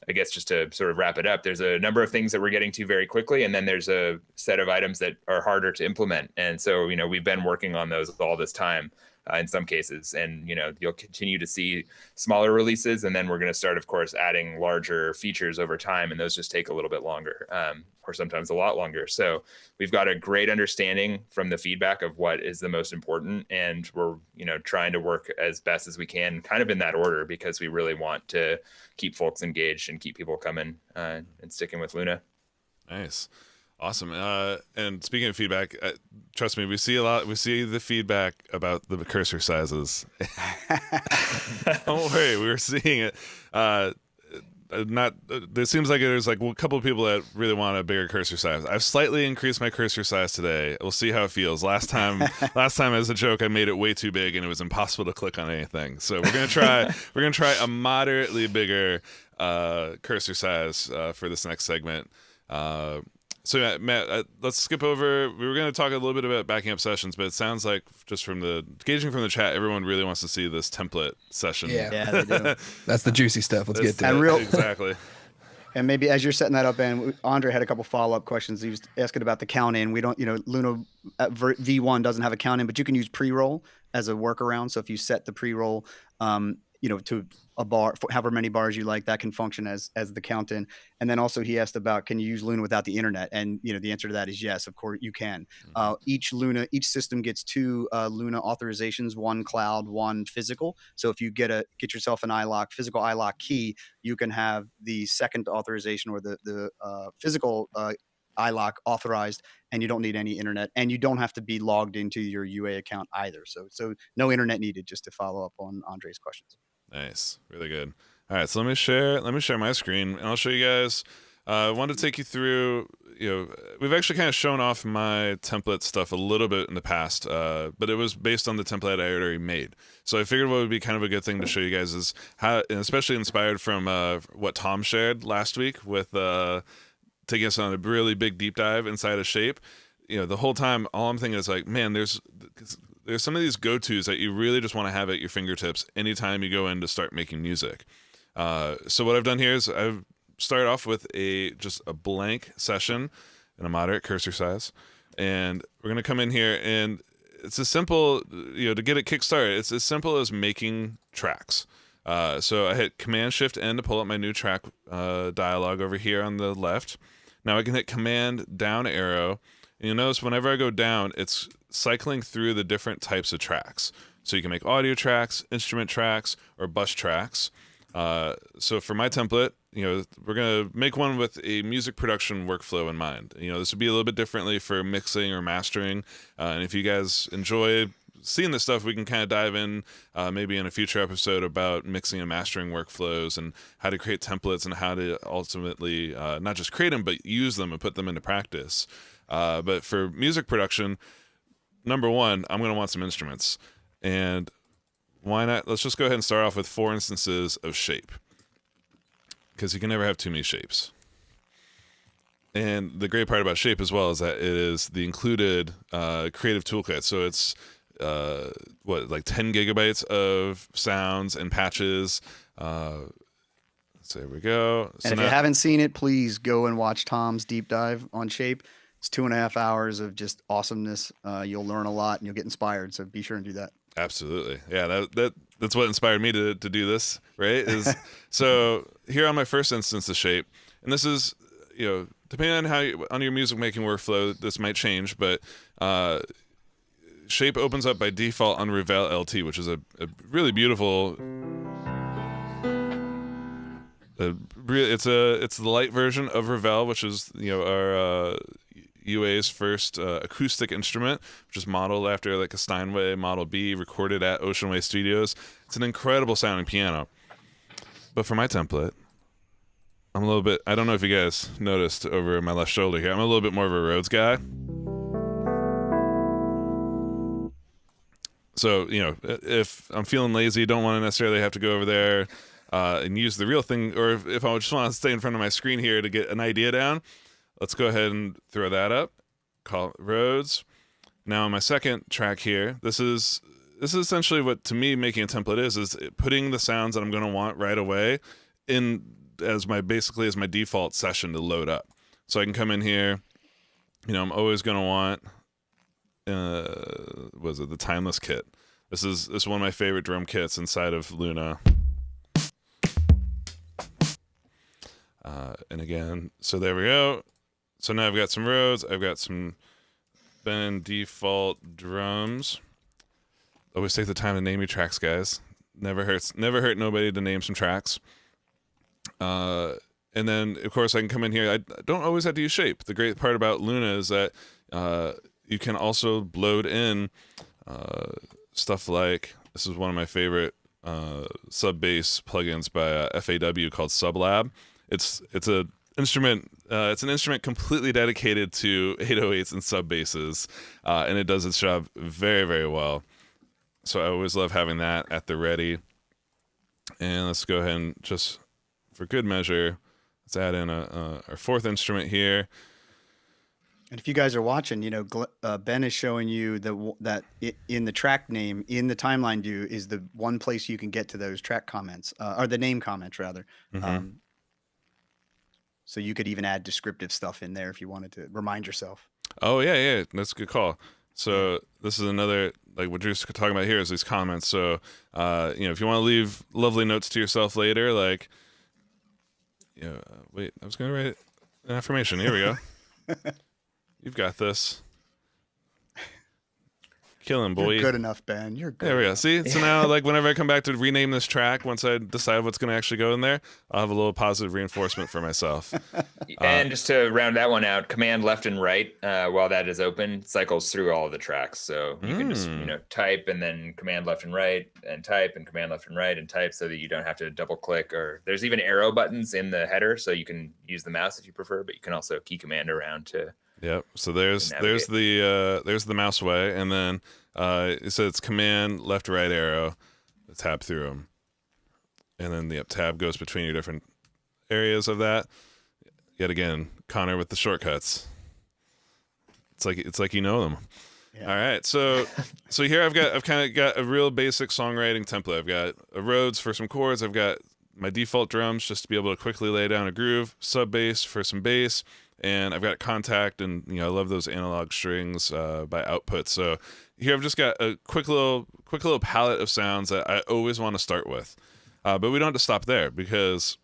I guess just to sort of wrap it up, there's a number of things that we're getting to very quickly, and then there's a set of items that are harder to implement. And so, we've been working on those all this time in some cases, and, you'll continue to see smaller releases, and then we're going to start, of course, adding larger features over time, and those just take a little bit longer, or sometimes a lot longer. So we've got a great understanding from the feedback of what is the most important, and we're, trying to work as best as we can kind of in that order, because we really want to keep folks engaged and keep people coming and sticking with Luna. Nice. Awesome. And speaking of feedback, trust me, we see the feedback about the cursor sizes. Don't worry, we're seeing it. It seems like there's like a couple of people that really want a bigger cursor size. I've slightly increased my cursor size today. We'll see how it feels. Last time as a joke, I made it way too big and it was impossible to click on anything. So we're gonna try a moderately bigger cursor size for this next segment. So Matt, let's skip over. We were going to talk a little bit about backing up sessions, but it sounds like just gauging from the chat, everyone really wants to see this template session. Yeah. Yeah, they do. That's the juicy stuff. Let's get to And it. real- Exactly. And maybe as you're setting that up, and Andre had a couple follow-up questions. He was asking about the count in. We don't, Luna V1 doesn't have a count in, but you can use pre-roll as a workaround. So if you set the pre-roll, to a bar, however many bars you like, that can function as the count in. And then also he asked about, can you use Luna without the internet? And the answer to that is yes, of course you can. Each system gets 2 Luna authorizations, 1 cloud, 1 physical. So if you get yourself an physical iLock key, you can have the second authorization or the physical iLock authorized, and you don't need any internet, and you don't have to be logged into your UA account either. So no internet needed, just to follow up on Andre's questions. Nice. Really good. All right. So let me share my screen, and I'll show you guys. I wanted to take you through, we've actually kind of shown off my template stuff a little bit in the past, but it was based on the template I had already made. So I figured what would be kind of a good thing to show you guys is how, and especially inspired from what Tom shared last week with taking us on a really big deep dive inside of Shape. The whole time, all I'm thinking is like, man, there's some of these go-tos that you really just want to have at your fingertips anytime you go in to start making music. So what I've done here is I've started off with just a blank session in a moderate cursor size, and we're going to come in here, and it's as simple, to get it kickstarted, it's as simple as making tracks. So I hit Command-Shift-N to pull up my new track dialog over here on the left. Now I can hit Command-Down arrow, and you'll notice whenever I go down, it's cycling through the different types of tracks. So you can make audio tracks, instrument tracks, or bus tracks. So for my template, we're going to make one with a music production workflow in mind. This would be a little bit differently for mixing or mastering. And if you guys enjoy seeing this stuff, we can kind of dive in maybe in a future episode about mixing and mastering workflows and how to create templates and how to ultimately not just create them, but use them and put them into practice. But for music production, number one, I'm going to want some instruments. And why not? Let's just go ahead and start off with 4 instances of Shape, because you can never have too many shapes. And the great part about Shape as well is that it is the included creative toolkit. So it's like 10 gigabytes of sounds and patches. So there we go. So And if you haven't seen it, please go and watch Tom's deep dive on Shape. It's 2.5 hours of just awesomeness. You'll learn a lot and you'll get inspired. So be sure and do that. Absolutely. Yeah, that's what inspired me to do this, right? So here on my first instance of Shape, and this is, depending on on your music making workflow, this might change, but Shape opens up by default on Revel LT, which is a really beautiful. It's the light version of Revel, which is our UA's first acoustic instrument, which is modeled after like a Steinway Model B, recorded at Ocean Way Studios. It's an incredible sounding piano. But for my template, I'm a little bit, I don't know if you guys noticed over my left shoulder here, I'm a little bit more of a Rhodes guy. So, if I'm feeling lazy, don't want to necessarily have to go over there and use the real thing, or if I just want to stay in front of my screen here to get an idea down, let's go ahead and throw that up. Call it Rhodes. Now on my second track here, this is essentially what to me making a template is putting the sounds that I'm going to want right away in as my default session to load up. So I can come in here, I'm always going to want the Timeless kit. This is one of my favorite drum kits inside of Luna. And again, so there we go. So now I've got some Rhodes, I've got some Ben default drums. Always take the time to name your tracks, guys. Never hurt nobody to name some tracks. And then of course I can come in here. I don't always have to use Shape. The great part about Luna is that you can also load in stuff like, this is one of my favorite sub bass plugins by FAW called Sublab. It's an instrument completely dedicated to 808s and sub basses, and it does its job very, very well. So I always love having that at the ready. And let's go ahead and just, for good measure, let's add in our fourth instrument here. And if you guys are watching, Ben is showing you in the track name in the timeline view is the one place you can get to those track comments, or the name comments rather. Mhm. So you could even add descriptive stuff in there if you wanted to remind yourself. Oh yeah, that's a good call. So this is another, like what Drew's talking about here is these comments. So if you want to leave lovely notes to yourself later, like wait, I was gonna write an affirmation. Here we go. You've got this. Killing, boy. You're good enough, Ben. You're good. There we go. enough. See, so now, like, whenever I come back to rename this track, once I decide what's going to actually go in there, I'll have a little positive reinforcement for myself. And just to round that one out, command left and right, while that is open, cycles through all of the tracks. So you can just, type and then command left and right and type and command left and right and type so that you don't have to double click. Or there's even arrow buttons in the header, so you can use the mouse if you prefer, but you can also key command around to. Yep. So there's the mouse way, and then it says it's command left right arrow, tab through them, and then the tab goes between your different areas of that. Yet again, Connor with the shortcuts. It's like you know them. Yeah. All right, so here I've kind of got a real basic songwriting template. I've got a Rhodes for some chords. I've got my default drums just to be able to quickly lay down a groove, sub bass for some bass. And I've got contact, and I love those analog strings by output. So here I've just got a quick little palette of sounds that I always want to start with. But we don't have to stop there, because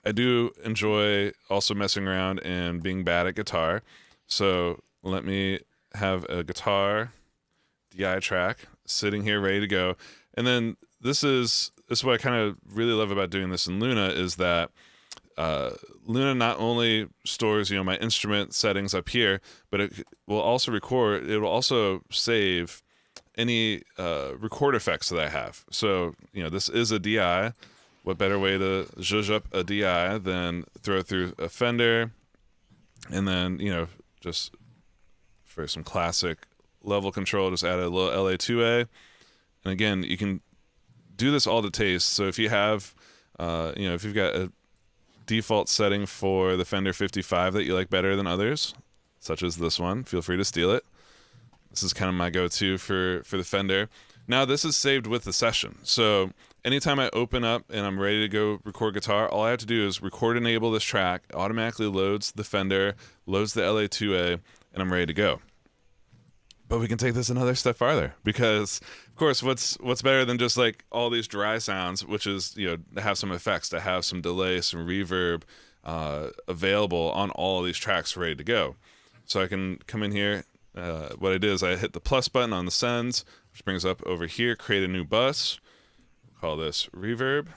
I do enjoy also messing around and being bad at guitar. So let me have a guitar DI track sitting here ready to go. And then this is what I kind of really love about doing this in Luna, is that Luna not only stores my instrument settings up here, but it will also record. It will also save any record effects that I have. So this is a DI. What better way to zhuzh up a DI than throw it through a Fender, and then just for some classic level control, just add a little LA2A. And again, you can do this all to taste. So if you have if you've got a default setting for the Fender 55 that you like better than others, such as this one, feel free to steal it. This is kind of my go-to for the Fender. Now this is saved with the session, so anytime I open up and I'm ready to go record guitar, all I have to do is record enable this track. It automatically loads the Fender, loads the LA2A, and I'm ready to go. But we can take this another step farther, because of course what's better than just like all these dry sounds, which is to have some effects, to have some delay, some reverb available on all of these tracks ready to go. So I can come in here. What I did is I hit the plus button on the sends, which brings up over here, create a new bus. We'll call this reverb,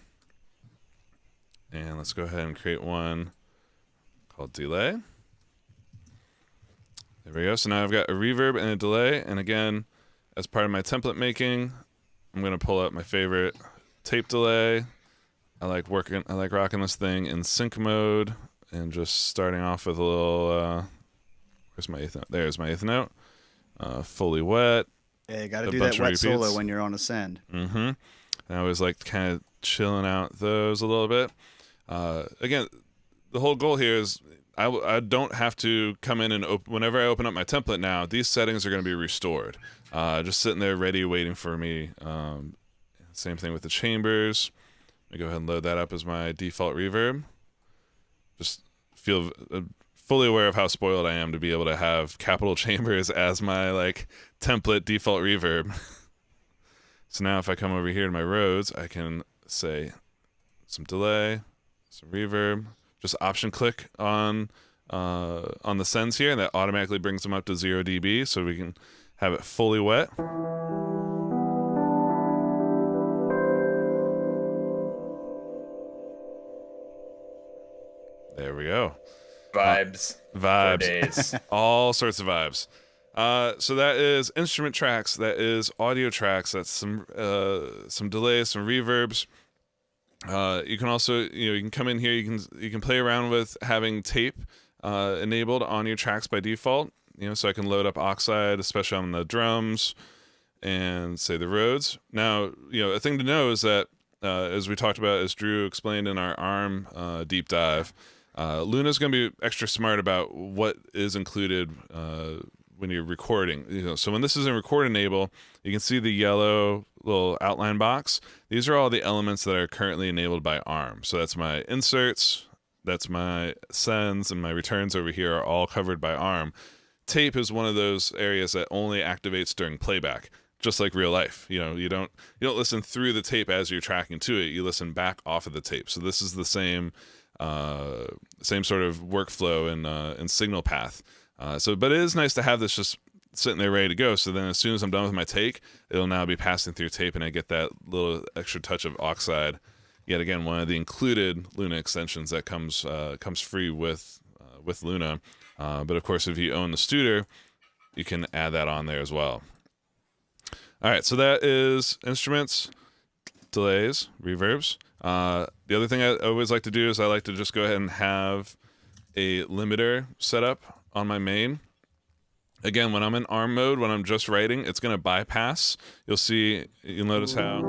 and let's go ahead and create one called delay. There we go. So now I've got a reverb and a delay. And again, as part of my template making, I'm going to pull up my favorite tape delay. I like rocking this thing in sync mode, and just starting off with a little, where's my eighth note? There's my eighth note. Fully wet. Yeah, you got to do that wet solo when you're on a send. Mm-hmm. And I always like kind of chilling out those a little bit. Again, the whole goal here is I don't have to come in and whenever I open up my template now, these settings are going to be restored. Just sitting there ready, waiting for me. Same thing with the chambers. Let me go ahead and load that up as my default reverb. Just feel fully aware of how spoiled I am to be able to have Capital Chambers as my template default reverb. So now if I come over here to my Rhodes, I can say some delay, some reverb. Just option click on the sends here, and that automatically brings them up to 0 dB, so we can have it fully wet. There we go. Vibes. Vibes. For days. All sorts of vibes. So that is instrument tracks. That is audio tracks. That's some delays, some reverbs. You can also, you can come in here. You can play around with having tape enabled on your tracks by default. So I can load up Oxide, especially on the drums, and say the Rhodes. Now, a thing to know is that as we talked about, as Drew explained in our ARM deep dive, Luna's going to be extra smart about what is included when you're recording. So when this is in record enable, you can see the yellow little outline box. These are all the elements that are currently enabled by ARM. So that's my inserts, that's my sends, and my returns over here are all covered by ARM. Tape is one of those areas that only activates during playback, just like real life. You don't listen through the tape as you're tracking to it. You listen back off of the tape. So this is the same sort of workflow in Signal Path. But it is nice to have this just sitting there ready to go. So then as soon as I'm done with my take, it'll now be passing through tape, and I get that little extra touch of Oxide. Yet again, one of the included Luna extensions that comes free with Luna. But of course, if you own the Studer, you can add that on there as well. All right, so that is instruments, delays, reverbs. The other thing I always like to do is I like to just go ahead and have a limiter set up on my main. Again, when I'm in ARM mode, when I'm just writing, it's going to bypass. You'll notice how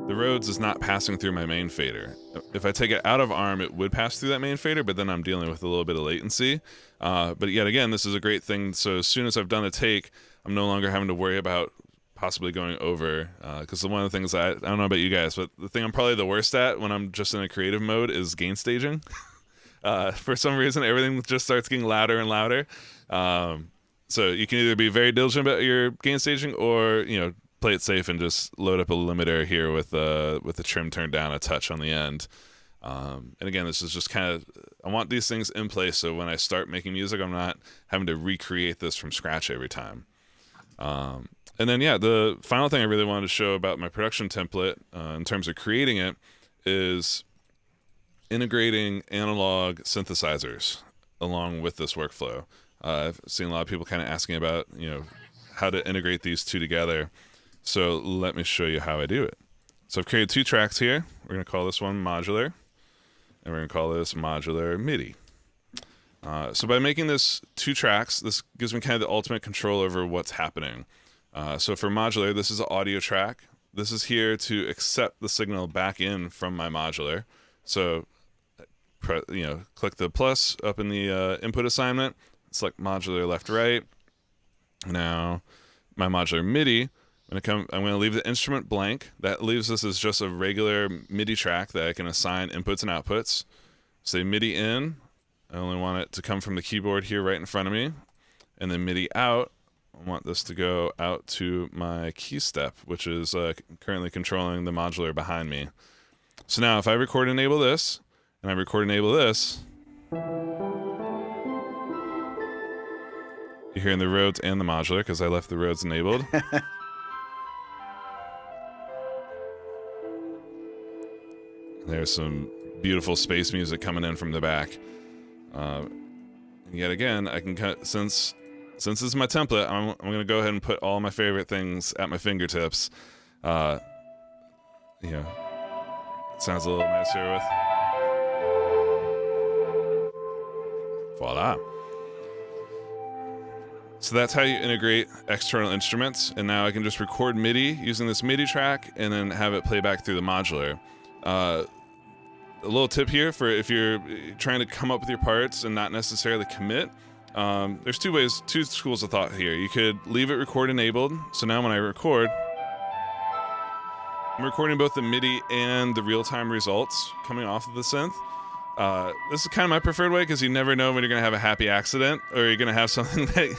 the Rhodes is not passing through my main fader. If I take it out of ARM, it would pass through that main fader, but then I'm dealing with a little bit of latency. But yet again, this is a great thing. So as soon as I've done a take, I'm no longer having to worry about possibly going over, because one of the things I don't know about you guys, but the thing I'm probably the worst at when I'm just in a creative mode is gain staging. For some reason, everything just starts getting louder and louder. So you can either be very diligent about your gain staging, or play it safe and just load up a limiter here with the trim turned down a touch on the end. And again, this is just kind of, I want these things in place so when I start making music, I'm not having to recreate this from scratch every time. And then, the final thing I really wanted to show about my production template in terms of creating it is integrating analog synthesizers along with this workflow. I've seen a lot of people kind of asking about, how to integrate these two together. So let me show you how I do it. So I've created 2 tracks here. We're going to call this one modular, and we're going to call this modular MIDI. So by making this 2 tracks, this gives me kind of the ultimate control over what's happening. So for modular, this is an audio track. This is here to accept the signal back in from my modular. So, click the plus up in the input assignment, select modular left, right. Now, my modular MIDI, I'm going to leave the instrument blank. That leaves this as just a regular MIDI track that I can assign inputs and outputs. Say MIDI in, I only want it to come from the keyboard here right in front of me. And then MIDI out, I want this to go out to my key step, which is currently controlling the modular behind me. So now if I record enable this, and I record enable this, you're hearing the Rhodes and the modular because I left the Rhodes enabled. There's some beautiful space music coming in from the back. Yet again, I can cut, since this is my template, I'm going to go ahead and put all my favorite things at my fingertips. It sounds a little nicer with. Voila. So that's how you integrate external instruments, and now I can just record MIDI using this MIDI track and then have it play back through the modular. A little tip here for if you're trying to come up with your parts and not necessarily commit. There's 2 schools of thought here. You could leave it record enabled. So now when I record, I'm recording both the MIDI and the real-time results coming off of the synth. This is kind of my preferred way because you never know when you're going to have a happy accident or you're going to have something that,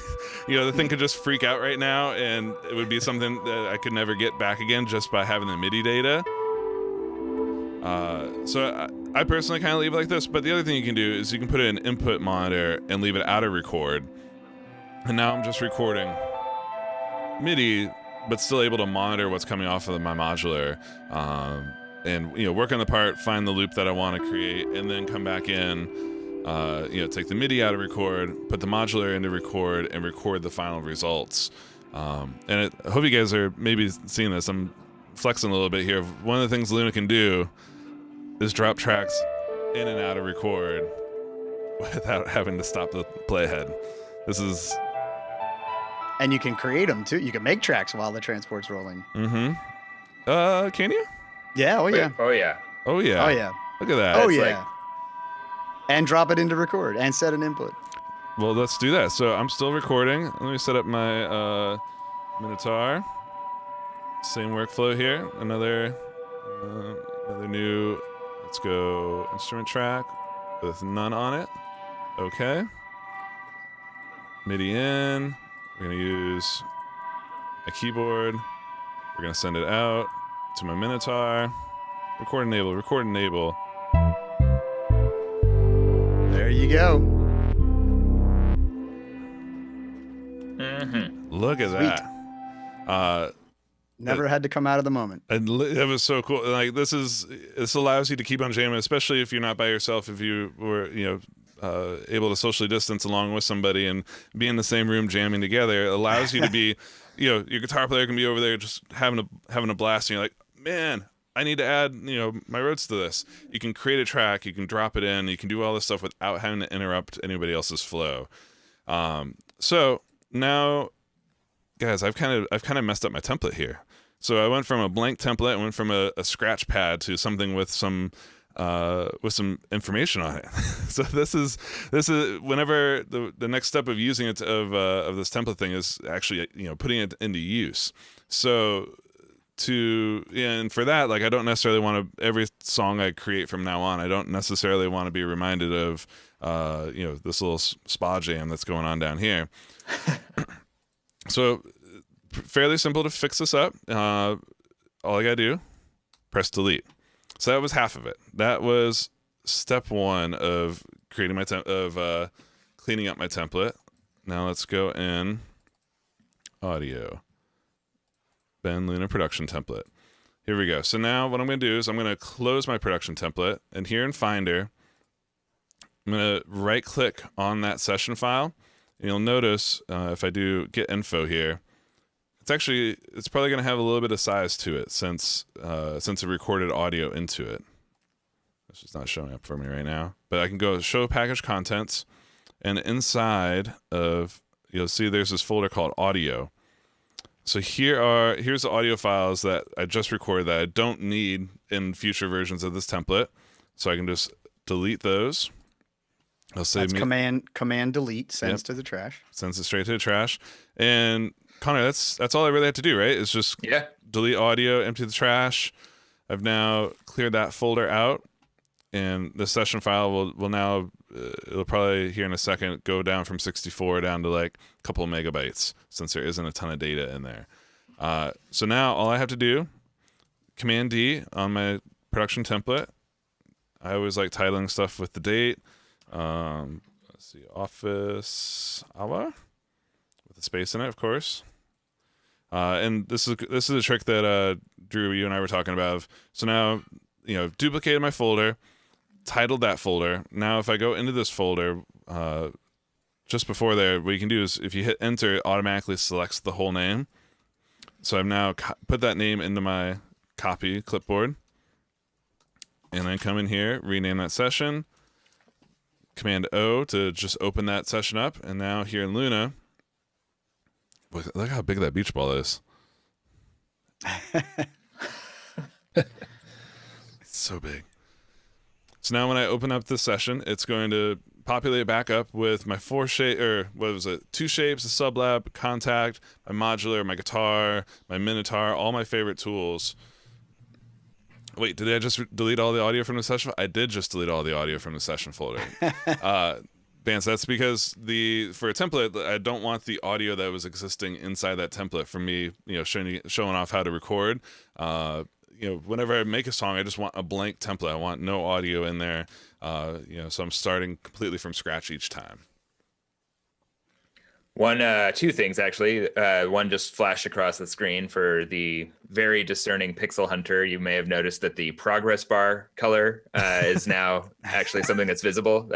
the thing could just freak out right now and it would be something that I could never get back again just by having the MIDI data. So I personally kind of leave it like this, but the other thing you can do is you can put it in input monitor and leave it out of record. And now I'm just recording MIDI, but still able to monitor what's coming off of my modular. And work on the part, find the loop that I want to create, and then come back in, take the MIDI out of record, put the modular into record, and record the final results. I hope you guys are maybe seeing this. I'm flexing a little bit here. One of the things Luna can do is drop tracks in and out of record without having to stop the playhead. This is... And you can create them too. You can make tracks while the transport's rolling. Can you? Yeah. Oh yeah. Oh yeah. Oh yeah. Oh yeah. Look at that. Oh It's yeah. And drop it into record and set an input. Well, let's do that. So I'm still recording. Let me set up my Minotaur. Same workflow here. Another new. Let's go instrument track with none on it. Okay. MIDI in. We're gonna use a keyboard. We're gonna send it out to my Minotaur. Record enable. Record enable. There you go. Look at Sweet. that. Never had to come out of the moment. And it was so cool. Like this allows you to keep on jamming, especially if you're not by yourself. If you were, able to socially distance along with somebody and be in the same room jamming together, it allows you to be, your guitar player can be over there just having a blast, and you're like, man, I need to add, my Rhodes to this. You can create a track, you can drop it in, you can do all this stuff without having to interrupt anybody else's flow. So now, guys, I've kind of messed up my template here. So I went from a blank template, I went from a scratch pad to something with some information on it. So this is whenever the next step of using it of this template thing is actually putting it into use. So and for that, like, I don't necessarily want to, every song I create from now on, I don't necessarily want to be reminded of this little spa jam that's going on down here. So fairly simple to fix this up. All I gotta do, press delete. So that was half of it. That was step one of creating my cleaning up my template. Now let's go in audio, Ben Luna production template. Here we go. So now what I'm going to do is I'm going to close my production template, and here in Finder, I'm going to right click on that session file. And you'll notice if I do get info here, it's probably going to have a little bit of size to it since it recorded audio into it. It's just not showing up for me right now. But I can go show package contents, and inside of, you'll see there's this folder called audio. So here's the audio files that I just recorded that I don't need in future versions of this template. So I can just delete those. It'll save me. Command delete sends to the trash. Sends it straight to the trash. And Connor, that's all I really have to do, right? It's just delete audio, empty the trash. I've now cleared that folder out, and the session file will now, it'll probably here in a second go down from 64 down to like a couple of megabytes, since there isn't a ton of data in there. So now all I have to do, Command D on my production template. I always like titling stuff with the date. Let's see, Office Hour with a space in it, of course. And this is a trick that Drew, you and I were talking about. So now, duplicated my folder, titled that folder. Now if I go into this folder, just before there, what you can do is if you hit enter, it automatically selects the whole name. So I've now put that name into my copy clipboard, and then come in here, rename that session, Command O to just open that session up. And now here in Luna, look how big that beach ball is. It's so big. So now when I open up this session, it's going to populate back up with my 2 shapes, a sublab, contact, my modular, my guitar, my Minotaur, all my favorite tools. Wait, did I just delete all the audio from the session? I did just delete all the audio from the session folder. Vance, that's because for a template, I don't want the audio that was existing inside that template for me, showing off how to record. Whenever I make a song, I just want a blank template. I want no audio in there. So I'm starting completely from scratch each time. Two things actually. One just flashed across the screen for the very discerning pixel hunter. You may have noticed that the progress bar color is now actually something that's visible.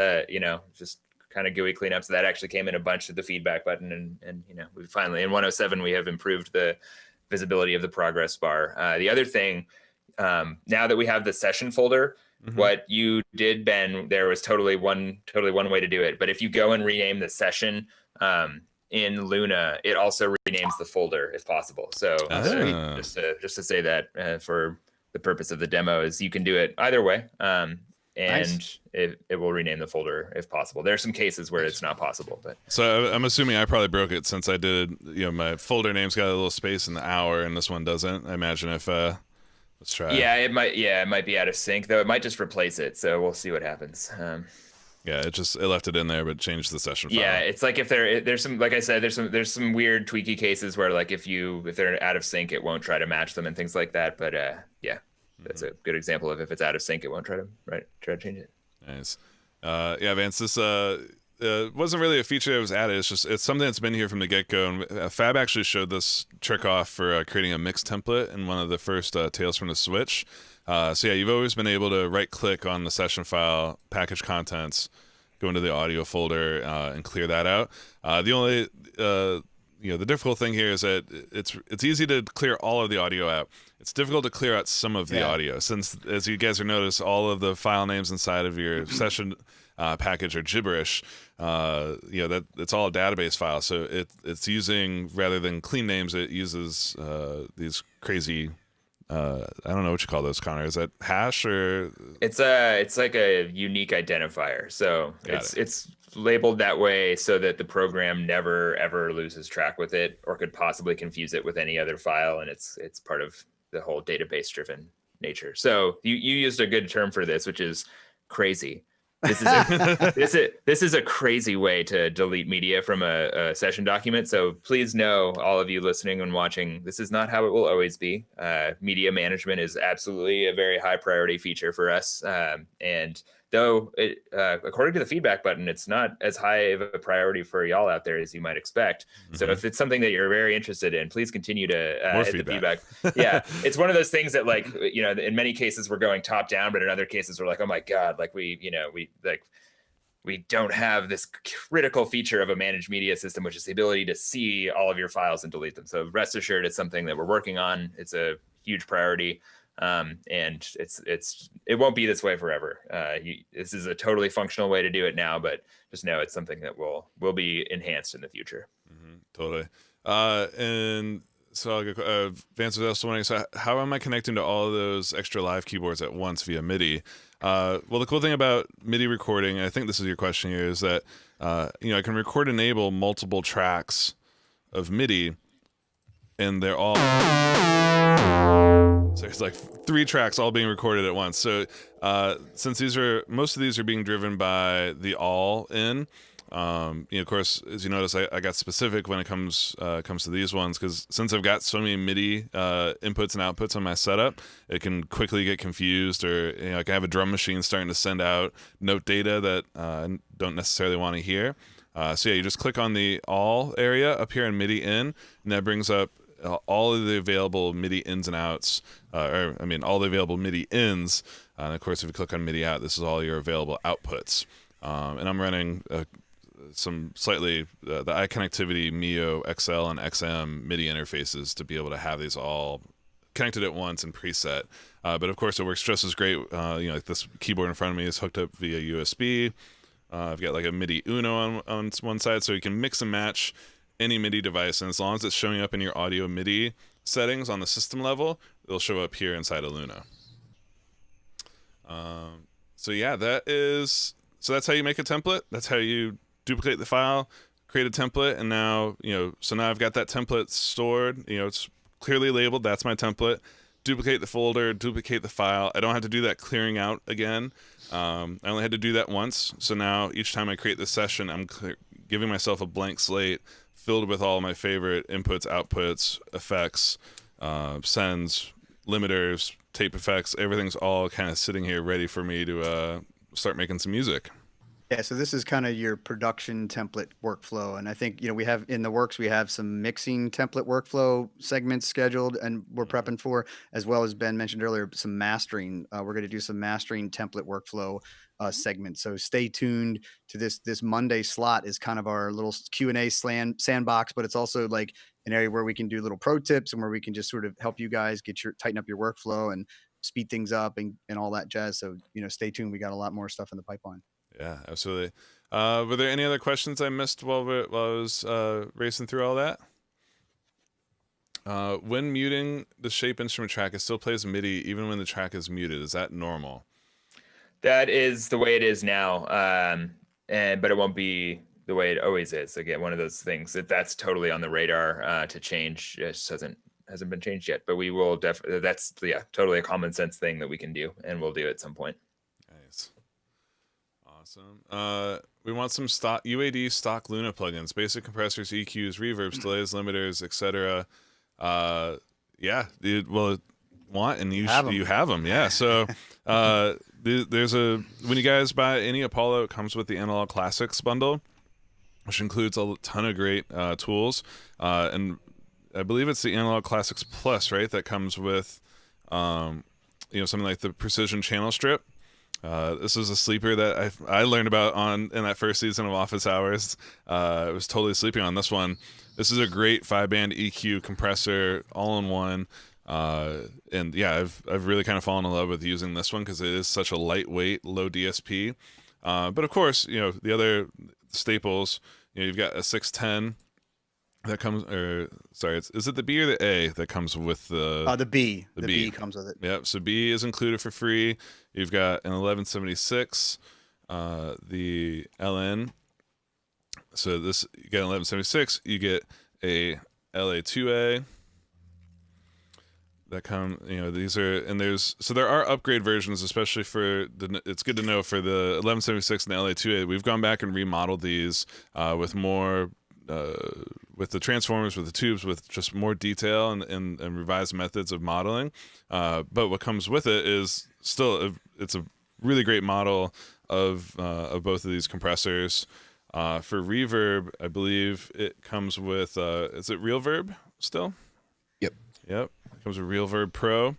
Just kind of GUI cleanup. So that actually came in a bunch of the feedback button, and we finally in 107 we have improved the visibility of the progress bar. The other thing, now that we have the session folder, what you did, Ben, there was totally one way to do it. But if you go and rename the session in Luna, it also renames the folder if possible. So just to say that for the purpose of the demo, is you can do it either way. and Nice. it will rename the folder if possible. There are some cases where it's not possible, but So I'm assuming I probably broke it since I did. My folder name's got a little space in the hour, and this one doesn't. I imagine if let's try. yeah, it might be out of sync though. It might just replace it. So we'll see what happens. Yeah, it left it in there, but changed the session file. Yeah, it's like if there's some, like I said, there's some weird tweaky cases where like if they're out of sync, it won't try to match them and things like that. But yeah, that's a good example of if it's out of sync, it won't try to change it. Nice. Yeah, Vance, this wasn't really a feature that was added. It's something that's been here from the get-go. And Fab actually showed this trick off for creating a mix template in one of the first Tales from the Switch. So yeah, you've always been able to right-click on the session file, package contents, go into the audio folder, and clear that out. The only the difficult thing here is that it's easy to clear all of the audio out. It's difficult to clear out some of the audio, since, as you guys have noticed, all of the file names inside of your session package are gibberish. That it's all a database file, so it's using, rather than clean names, it uses these crazy. I don't know what you call those, Connor. Is that hash or? It's like a unique identifier. So Got it's labeled that way so that the program never ever loses track with it or could possibly confuse it with any other file, and it's part of the whole database driven nature. So you used a good term for this, which is crazy. This is a crazy way to delete media from a session document. So please know, all of you listening and watching, this is not how it will always be. Media management is absolutely a very high priority feature for us. And though it, according to the feedback button, it's not as high of a priority for y'all out there as you might expect. So if it's something that you're very interested in, please continue to hit the feedback. Yeah, it's one of those things that, like, in many cases we're going top down, but in other cases we're like, oh my God, like we don't have this critical feature of a managed media system, which is the ability to see all of your files and delete them. So rest assured, it's something that we're working on. It's a huge priority. And it won't be this way forever. This is a totally functional way to do it now, but just know it's something that will be enhanced in the future. Totally. And so I'll go, Vance was also wondering, so how am I connecting to all of those extra live keyboards at once via MIDI? Well, the cool thing about MIDI recording, and I think this is your question here, is that I can record enable multiple tracks of MIDI, and they're all. So there's like 3 tracks all being recorded at once. So since most of these are being driven by the all in, of course, as you notice, I got specific when it comes to these ones, because since I've got so many MIDI inputs and outputs on my setup, it can quickly get confused, or I can have a drum machine starting to send out note data that I don't necessarily want to hear. So yeah, you just click on the all area up here in MIDI in, and that brings up all of the available MIDI ins and outs, all the available MIDI ins. And of course, if you click on MIDI out, this is all your available outputs. And I'm running some slightly the iConnectivity Mio XL and XM MIDI interfaces to be able to have these all connected at once and preset. But of course, it works just as great. Like this keyboard in front of me is hooked up via USB. I've got like a MIDI Uno on one side, so you can mix and match any MIDI device, and as long as it's showing up in your audio MIDI settings on the system level, it'll show up here inside of Luna. So yeah, that's how you make a template. That's how you duplicate the file, create a template, and now so now I've got that template stored. It's clearly labeled. That's my template. Duplicate the folder, duplicate the file. I don't have to do that clearing out again. I only had to do that once. So now each time I create this session, I'm giving myself a blank slate filled with all my favorite inputs, outputs, effects, sends, limiters, tape effects. Everything's all kind of sitting here ready for me to start making some music. Yeah, so this is kind of your production template workflow. And I think, we have in the works, we have some mixing template workflow segments scheduled and we're prepping for, as well as Ben mentioned earlier, some mastering. We're going to do some mastering template workflow segments. So stay tuned to this Monday slot is kind of our little Q&A sandbox, but it's also like an area where we can do little pro tips and where we can just sort of help you guys tighten up your workflow and speed things up and all that jazz. So, stay tuned. We got a lot more stuff in the pipeline. Yeah, absolutely. Were there any other questions I missed while I was racing through all that? When muting the shape instrument track, it still plays MIDI even when the track is muted. Is that normal? That is the way it is now, but it won't be the way it always is. Again, one of those things that's totally on the radar to change. It just hasn't been changed yet, but we will definitely. That's totally a common sense thing that we can do, and we'll do at some point. Nice. Awesome. We want some stock UAD stock Luna plugins, basic compressors, EQs, reverbs, delays, limiters, etc. Yeah, you want and you have them. Yeah. So there's when you guys buy any Apollo, it comes with the Analog Classics bundle, which includes a ton of great tools, and I believe it's the Analog Classics Plus, right? That comes with something like the Precision Channel Strip. This was a sleeper that I learned about in that first season of Office Hours. I was totally sleeping on this one. This is a great 5-band EQ compressor, all in one. And yeah, I've really kind of fallen in love with using this one because it is such a lightweight, low DSP. But of course, the other staples. You've got a 610 that comes, is it the B or the A that comes with the B? The B. B comes with it. Yep. So B is included for free. You've got an 1176, the LN. So you get an 1176. You get a LA2A. That these are, and there are upgrade versions, especially for it's good to know for the 1176 and the LA2A. We've gone back and remodeled these with more, with the transformers, with the tubes, with just more detail and revised methods of modeling. But what comes with it is still, it's a really great model of both of these compressors. For reverb, I believe it comes with, is it RealVerb still? Yep. It comes with RealVerb Pro.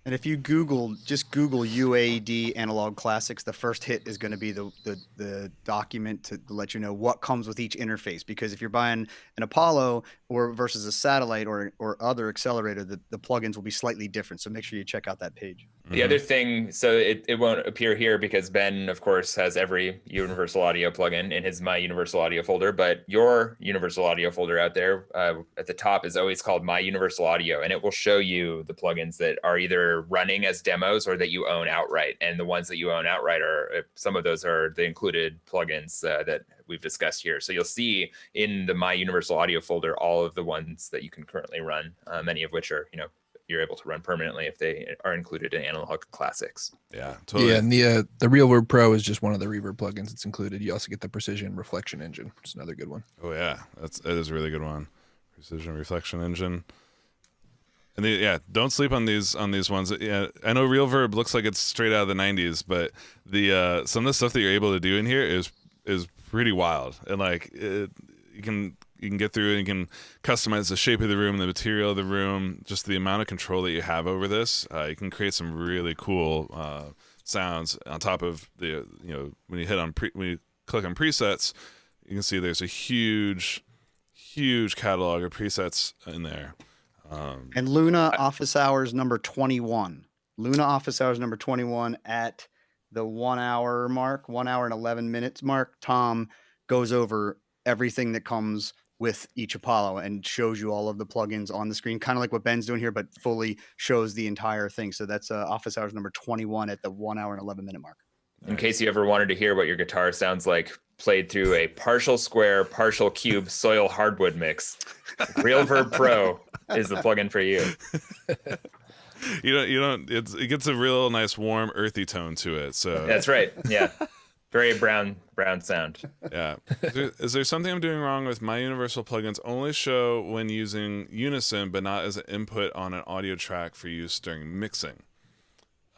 And if you just Google UAD Analog Classics, the first hit is going to be the document to let you know what comes with each interface. Because if you're buying an Apollo versus a satellite or other accelerator, the plugins will be slightly different. So make sure you check out that page. The other thing, so it won't appear here because Ben, of course, has every Universal Audio plugin in his My Universal Audio folder, but your Universal Audio folder out there at the top is always called My Universal Audio, and it will show you the plugins that are either running as demos or that you own outright. And the ones that you own outright some of those are the included plugins that we've discussed here. So you'll see in the My Universal Audio folder all of the ones that you can currently run, many of which are, you're able to run permanently if they are included in Analog Classics. Yeah, totally. Yeah, and the RealVerb Pro is just one of the reverb plugins that's included. You also get the Precision Reflection Engine, which is another good one. Oh yeah, that is a really good one. Precision Reflection Engine. And don't sleep on these ones. Yeah, I know RealVerb looks like it's straight out of the 90s, but the some of the stuff that you're able to do in here is pretty wild. And you can get through and you can customize the shape of the room, the material of the room, just the amount of control that you have over this. You can create some really cool sounds on top of the when you click on presets, you can see there's a huge catalog of presets in there. And Luna Office Hours number 21. Luna Office Hours number 21 at the 1 hour mark, 1 hour and 11 minutes mark. Tom goes over everything that comes with each Apollo and shows you all of the plugins on the screen, kind of like what Ben's doing here, but fully shows the entire thing. So that's Office Hours number 21 at the 1 hour and 11 minute mark. In case you ever wanted to hear what your guitar sounds like played through a partial square, partial cube soil hardwood mix, RealVerb Pro is the plugin for you. It gets a real nice, warm, earthy tone to it. So that's right. Yeah. Very brown sound. Yeah. Is there something I'm doing wrong with My Universal plugins only show when using Unison, but not as an input on an audio track for use during mixing?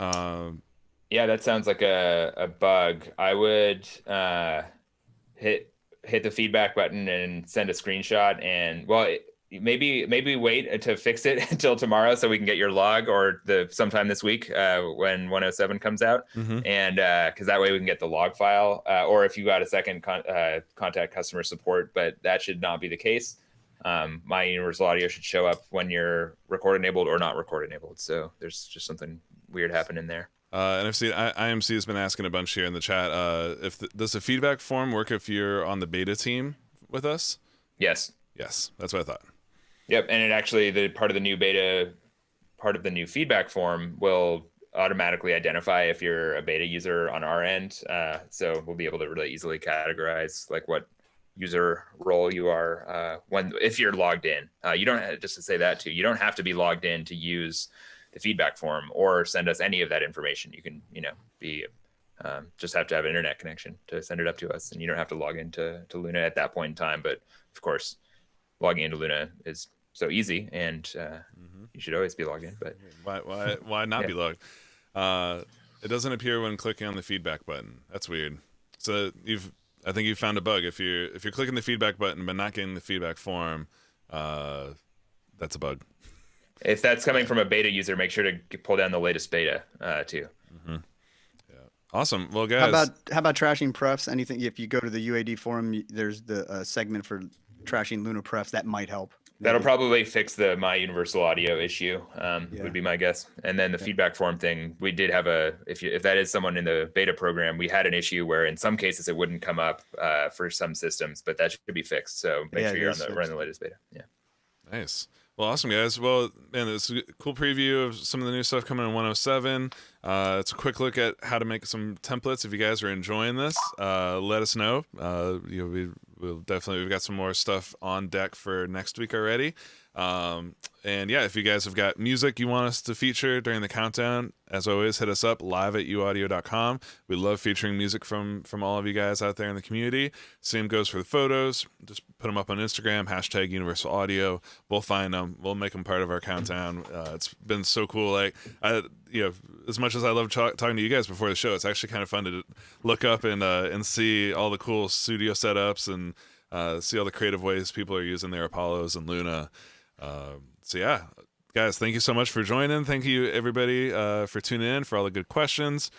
Yeah, that sounds like a bug. I would hit the feedback button and send a screenshot, and maybe wait to fix it until tomorrow so we can get your log, or sometime this week when 107 comes out. Mm-hmm. And because that way we can get the log file, or if you got a second, contact customer support, but that should not be the case. My Universal Audio should show up when you're record enabled or not record enabled. So there's just something weird happening there. And I've seen IMC has been asking a bunch here in the chat. Does the feedback form work if you're on the beta team with us? Yes, that's what I thought. Yep, and it actually part of the new feedback form will automatically identify if you're a beta user on our end. So we'll be able to really easily categorize like what user role you are if you're logged in. You don't, just to say that too, you don't have to be logged in to use the feedback form or send us any of that information. You can, be just have to have an internet connection to send it up to us, and you don't have to log into Luna at that point in time. But of course, logging into Luna is so easy, and you should always be logged in. But why not be logged? It doesn't appear when clicking on the feedback button. That's weird. So I think you found a bug. If you're clicking the feedback button but not getting the feedback form, that's a bug. If that's coming from a beta user, make sure to pull down the latest beta too. Yeah. Awesome. Well, guys, how about trashing prefs? Anything? If you go to the UAD forum, there's the segment for trashing Luna prefs. That might help. That'll probably fix the My Universal Audio issue. Would be my guess. And then the feedback form thing, we did have if that is someone in the beta program, we had an issue where in some cases it wouldn't come up for some systems, but that should be fixed. So make sure you're running the latest beta. Yeah. Nice. Well, awesome, guys. Well, man, it's a cool preview of some of the new stuff coming in 107. It's a quick look at how to make some templates. If you guys are enjoying this, let us know. We've got some more stuff on deck for next week already. And yeah, if you guys have got music you want us to feature during the countdown, as always, hit us up live@uaudio.com. We love featuring music from all of you guys out there in the community. Same goes for the photos. Just put them up on Instagram, #Universal Audio. We'll find them. We'll make them part of our countdown. It's been so cool. Like, as much as I love talking to you guys before the show, it's actually kind of fun to look up and see all the cool studio setups and see all the creative ways people are using their Apollos and Luna. So yeah, guys, thank you so much for joining. Thank you everybody for tuning in, for all the good questions.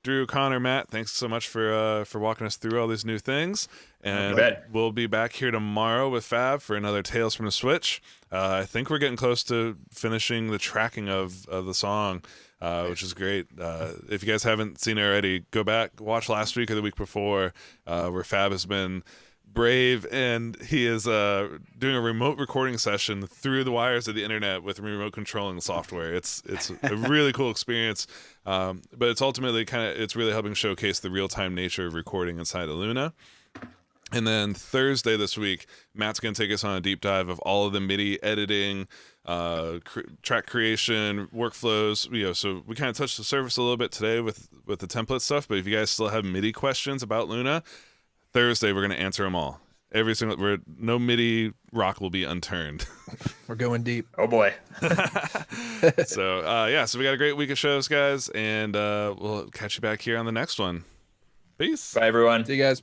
Drew, Connor, Matt, thanks so much for walking us through all these new things. And we'll be back here tomorrow with Fab for another Tales from the Switch. I think we're getting close to finishing the tracking of the song, which is great. If you guys haven't seen it already, go back, watch last week or the week before, where Fab has been brave, and he is doing a remote recording session through the wires of the internet with remote controlling software. It's a really cool experience, but it's ultimately it's really helping showcase the real-time nature of recording inside of Luna. And then Thursday this week, Matt's going to take us on a deep dive of all of the MIDI editing, track creation, workflows. So we kind of touched the surface a little bit today with the template stuff, but if you guys still have MIDI questions about Luna, Thursday we're going to answer them all. No MIDI rock will be unturned. We're going deep. Oh boy. So we got a great week of shows, guys, and we'll catch you back here on the next one. Peace. Bye everyone. See you guys.